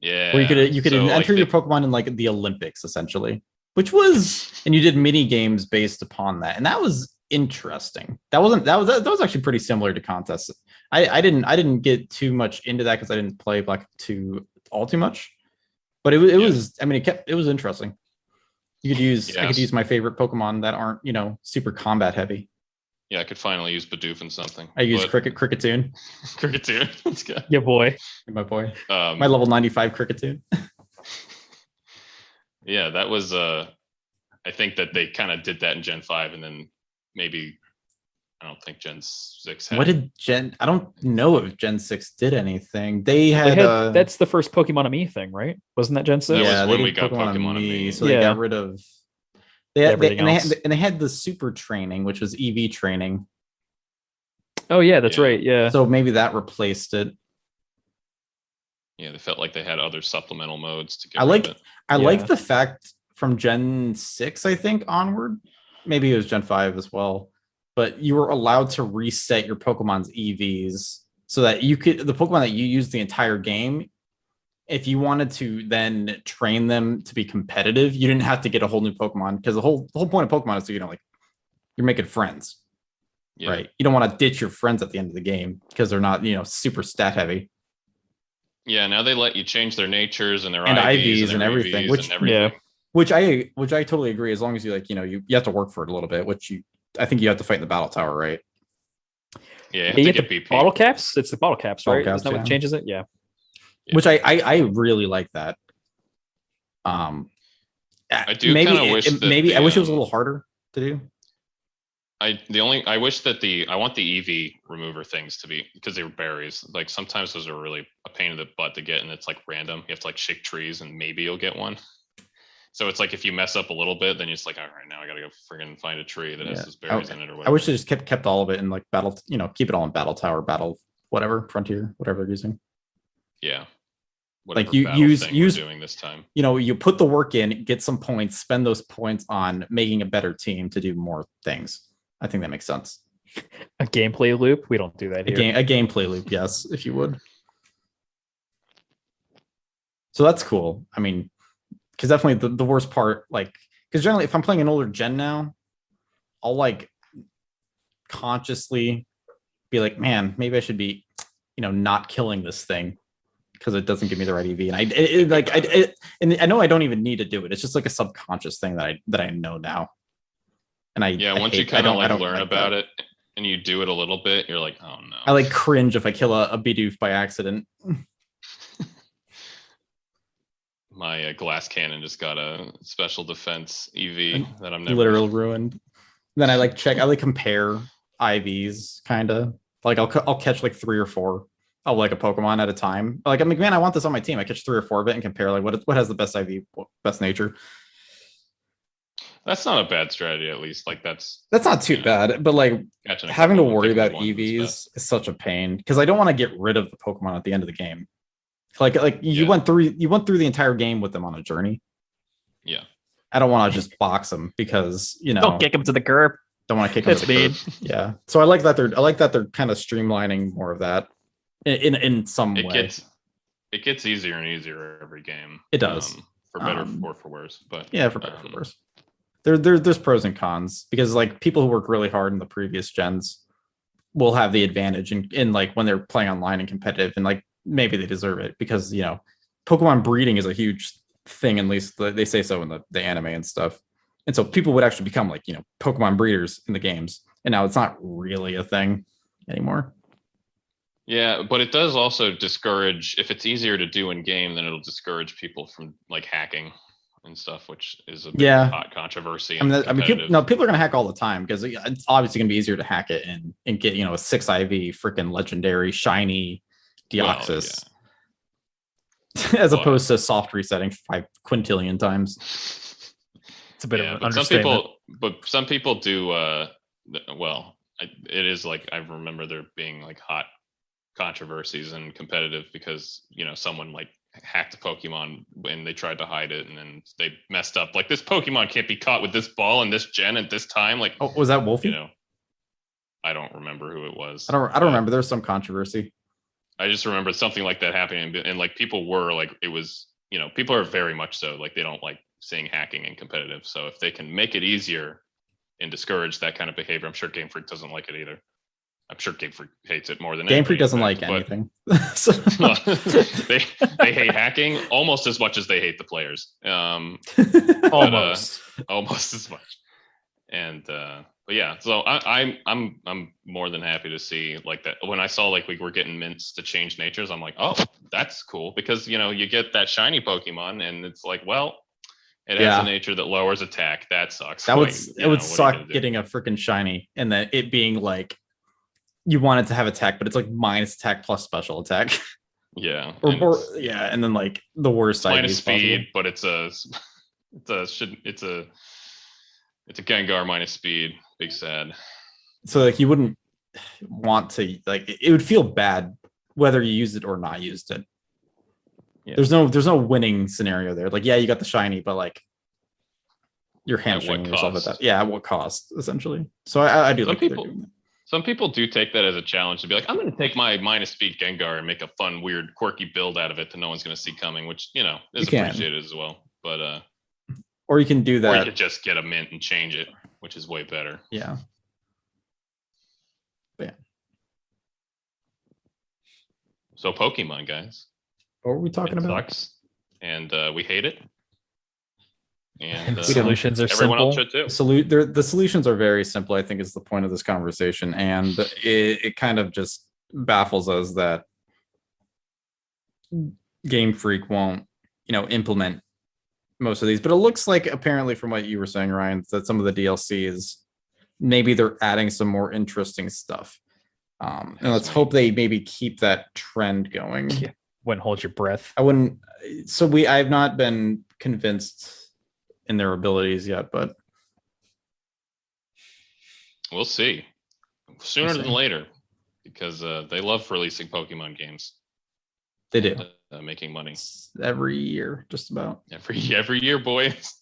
Yeah. Where you could So, enter like, your Pokemon in like the Olympics essentially, which was, and you did mini games based upon that, and that was interesting. That was actually pretty similar to contests. I didn't get too much into that because I didn't play Black 2 all too much, but it was, I mean, it was interesting. You could use I could use my favorite Pokemon that aren't, you know, super combat heavy. Yeah, I could finally use Bidoof and something. I use Cricketune. Cricketune. Let's go. Yeah, boy. My boy. My My level 95 Cricketune. Yeah, that was I think that they kind of did that in Gen 5, and then maybe I don't think Gen 6 had. What did I don't know if Gen 6 did anything. They had that's the first Pokemon on Me thing, right? Wasn't that Gen 6? That was when they we did got Pokemon on Me. so they got rid of Everything else. and they had the super training, which was EV training. Oh yeah, that's Yeah. right. Yeah. So maybe that replaced it. Yeah, they felt like they had other supplemental modes to get I rid like of it. I Yeah. like the fact from Gen 6, I think, onward. Maybe it was Gen 5 as well. But you were allowed to reset your Pokemon's EVs so that you could the Pokemon that you used the entire game, if you wanted to then train them to be competitive, you didn't have to get a whole new Pokemon, because the whole point of Pokemon is to, you know, like, you're making friends. Yeah. Right. You don't want to ditch your friends at the end of the game because they're not, you know, super stat heavy. Yeah, now they let you change their natures and their And IVs and their everything, EVs which- and everything. Yeah. Which I totally agree, as long as you, like, you know, you have to work for it a little bit, which I think you have to fight in the battle tower, right? Yeah, you have You to get get BP. the bottle caps. It's the bottle caps, Bottle right? caps, Isn't that yeah. what changes it? Yeah. Yeah. Which I really like that. I do maybe kinda wish that maybe I the, wish it was a little harder to do. I wish that I want the EV remover things to be, because they were berries. Like, sometimes those are really a pain in the butt to get, and it's like random. You have to like shake trees and maybe you'll get one. So it's like if you mess up a little bit, then you're just like, all right, now I gotta go friggin' find a tree that has Yeah. those berries in it or whatever. I wish they just kept all of it in like battle, you know, keep it all in battle tower, battle, whatever, frontier, whatever they're using. Yeah. Like, Whatever you battle use- thing use- we're doing this time. You know, you put the work in, get some points, spend those points on making a better team to do more things. I think that makes sense. A gameplay loop. We don't do that here. A gameplay loop, yes, if you would. So that's cool. I mean, because definitely the worst part, like, because generally if I'm playing an older gen now, I'll like consciously be like, man, maybe I should be, you know, not killing this thing because it doesn't give me the right EV. And and I know I don't even need to do it. It's just like a subconscious thing that I know now. And Once you kind of like learn about it and you do it a little bit, you're like, oh no. I like cringe if I kill a Bidoof by accident. My glass cannon just got a special defense EV that I'm never Literal ruined. Then I like compare IVs, kind of like I'll catch like 3 or 4 of like a Pokemon at a time. Like, I'm like, man, I want this on my team. I catch 3 or 4 of it and compare like what has the best IV, best nature. That's not a bad strategy, at least. Like, that's not too bad, but like catching a having to couple and worry picking about the one that's EVs best. is such a pain, because I don't want to get rid of the Pokemon at the end of the game. Like you Yeah. went through the entire game with them on a journey. Yeah. I don't want to just box them because, you know, Don't kick him to the curb. don't want to kick them That's to the mean. curb. Yeah. So I like that they're kind of streamlining more of that in some It way. gets easier and easier every game. It does. For better Um, or for worse. But Yeah, for better, for worse. There's pros and cons, because like people who work really hard in the previous gens will have the advantage in like when they're playing online and competitive, and like maybe they deserve it because, you know, Pokemon breeding is a huge thing, at least they say so in the anime and stuff. And so people would actually become like, you know, Pokemon breeders in the games, and now it's not really a thing anymore. Yeah, but it does also discourage, if it's easier to do in game, then it'll discourage people from like hacking and stuff, which is a big hot controversy. People are gonna hack all the time because it's obviously gonna be easier to hack it and get a 6 IV freaking legendary shiny Deoxys as opposed to soft resetting 5 quintillion times. It's a bit of an understatement. Some people do. It is like I remember there being like hot controversies and competitive because someone like hacked a Pokemon and they tried to hide it and then they messed up. Like, this Pokemon can't be caught with this ball and this gen at this time. Like, oh, was that Wolfie? I don't remember who it was. I don't remember. There was some controversy. I just remember something like that happening, and like people were like, it was people are very much so like they don't like seeing hacking in competitive. So if they can make it easier and discourage that kind of behavior, I'm sure Game Freak doesn't like it either. I'm sure Game Freak hates it more than Game Freak doesn't like anything. they hate hacking almost as much as they hate the players. Almost as much. And but yeah, so I'm more than happy to see like that. When I saw like we were getting mints to change natures, I'm like, oh, that's cool because you get that shiny Pokemon and it's like, well, it has a nature that lowers attack. That sucks. It would suck getting a freaking shiny and then it being like you want it to have attack, but it's like minus attack plus special attack. Yeah. And then like the worst side minus speed, but it's a Gengar minus speed. Big sad. So like you wouldn't want to like it would feel bad whether you used it or not used it. Yeah. There's no winning scenario there. Like, yeah, you got the shiny, but like you're hamstringing yourself at that. Yeah, at what cost, essentially. So I do like people doing that. Some people do take that as a challenge to be like, I'm going to take my minus speed Gengar and make a fun, weird, quirky build out of it that no one's going to see coming, which, is appreciated as well. But or you can do that. Or you could just get a mint and change it, which is way better. Yeah. But yeah. So Pokemon, guys. What were we talking about? Sucks, and we hate it. And solutions are everyone simple. Else should too. The solutions are very simple, I think is the point of this conversation. And it kind of just baffles us that Game Freak won't, implement most of these. But it looks like apparently from what you were saying, Ryan, that some of the DLCs, maybe they're adding some more interesting stuff. And let's hope they maybe keep that trend going. Yeah. Wouldn't hold your breath. I wouldn't. So I have not been convinced in their abilities yet, but we'll see sooner than later because they love releasing Pokemon games. They do making money every year, just about every year, boys.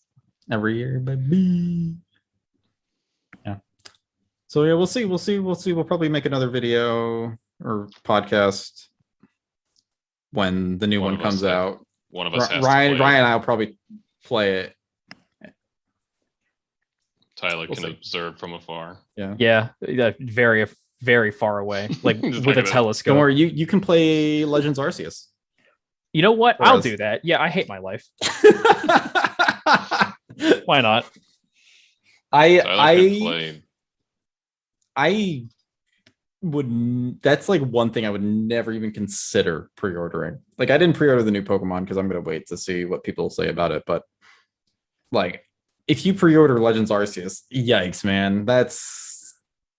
Every year, baby. Yeah. So yeah, we'll see. We'll probably make another video or podcast when the new one comes out. One of us has Ryan to play and I'll probably play it. Tyler can observe from afar. Yeah, very, very far away, like with a telescope. Don't worry, you can play Legends Arceus. You know what? I'll do that. Yeah, I hate my life. Why not? I would. That's like one thing I would never even consider pre-ordering. Like, I didn't pre-order the new Pokemon because I'm gonna wait to see what people say about it. But like, if you pre-order Legends Arceus, yikes, man, that's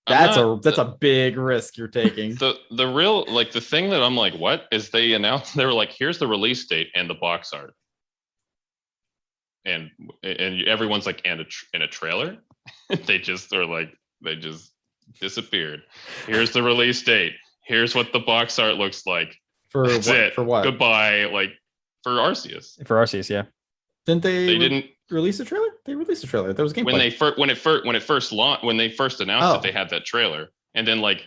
a big risk you're taking. The real like the thing that I'm like, what is they announced? They were like, here's the release date and the box art, and everyone's like, and a trailer. they just disappeared. Here's the release date. Here's what the box art looks like. That's it. For what? Goodbye. Like for Arceus. For Arceus, yeah. Didn't they didn't release a trailer? They released a trailer. There was gameplay. When they first announced it, they had that trailer, and then like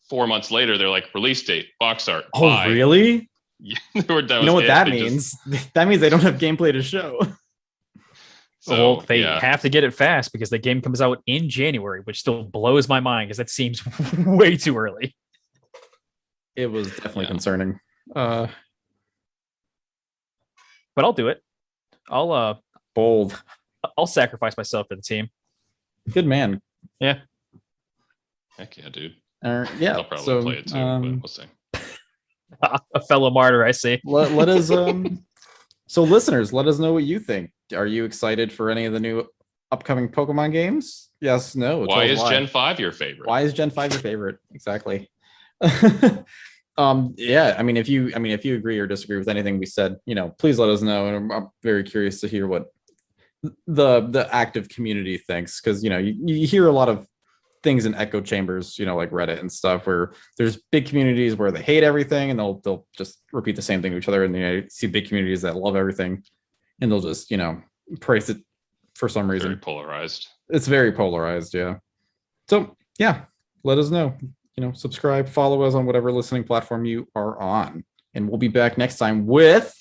4 months later, they're like, release date, box art. Oh, bye. Really? Yeah, you know what that means? That means they don't have gameplay to show. So they have to get it fast because the game comes out in January, which still blows my mind because that seems way too early. It was definitely concerning. But I'll do it. Bold. I'll sacrifice myself for the team. Good man. Yeah. Heck yeah, dude. Yeah. I'll probably play it too, but we'll see. A fellow martyr, I see. Let us so listeners, let us know what you think. are you excited for any of the new upcoming Pokemon games? Yes, no. Why is Gen 5 your favorite? Why is Gen 5 your favorite? Exactly. Yeah, I mean, if you agree or disagree with anything we said, please let us know. And I'm very curious to hear what the active community thinks, because you hear a lot of things in echo chambers, like Reddit and stuff, where there's big communities where they hate everything and they'll just repeat the same thing to each other, and you see big communities that love everything and they'll just praise it for some reason. Very polarized. It's very polarized, yeah. So yeah, let us know. Subscribe, follow us on whatever listening platform you are on, and we'll be back next time with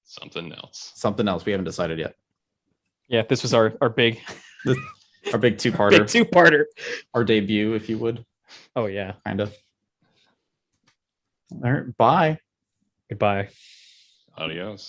something else. Something else we haven't decided yet. Yeah, this was our big our big two-parter. Big two-parter. Our debut, if you would. Oh yeah, kind of. All right, bye. Goodbye. Adios.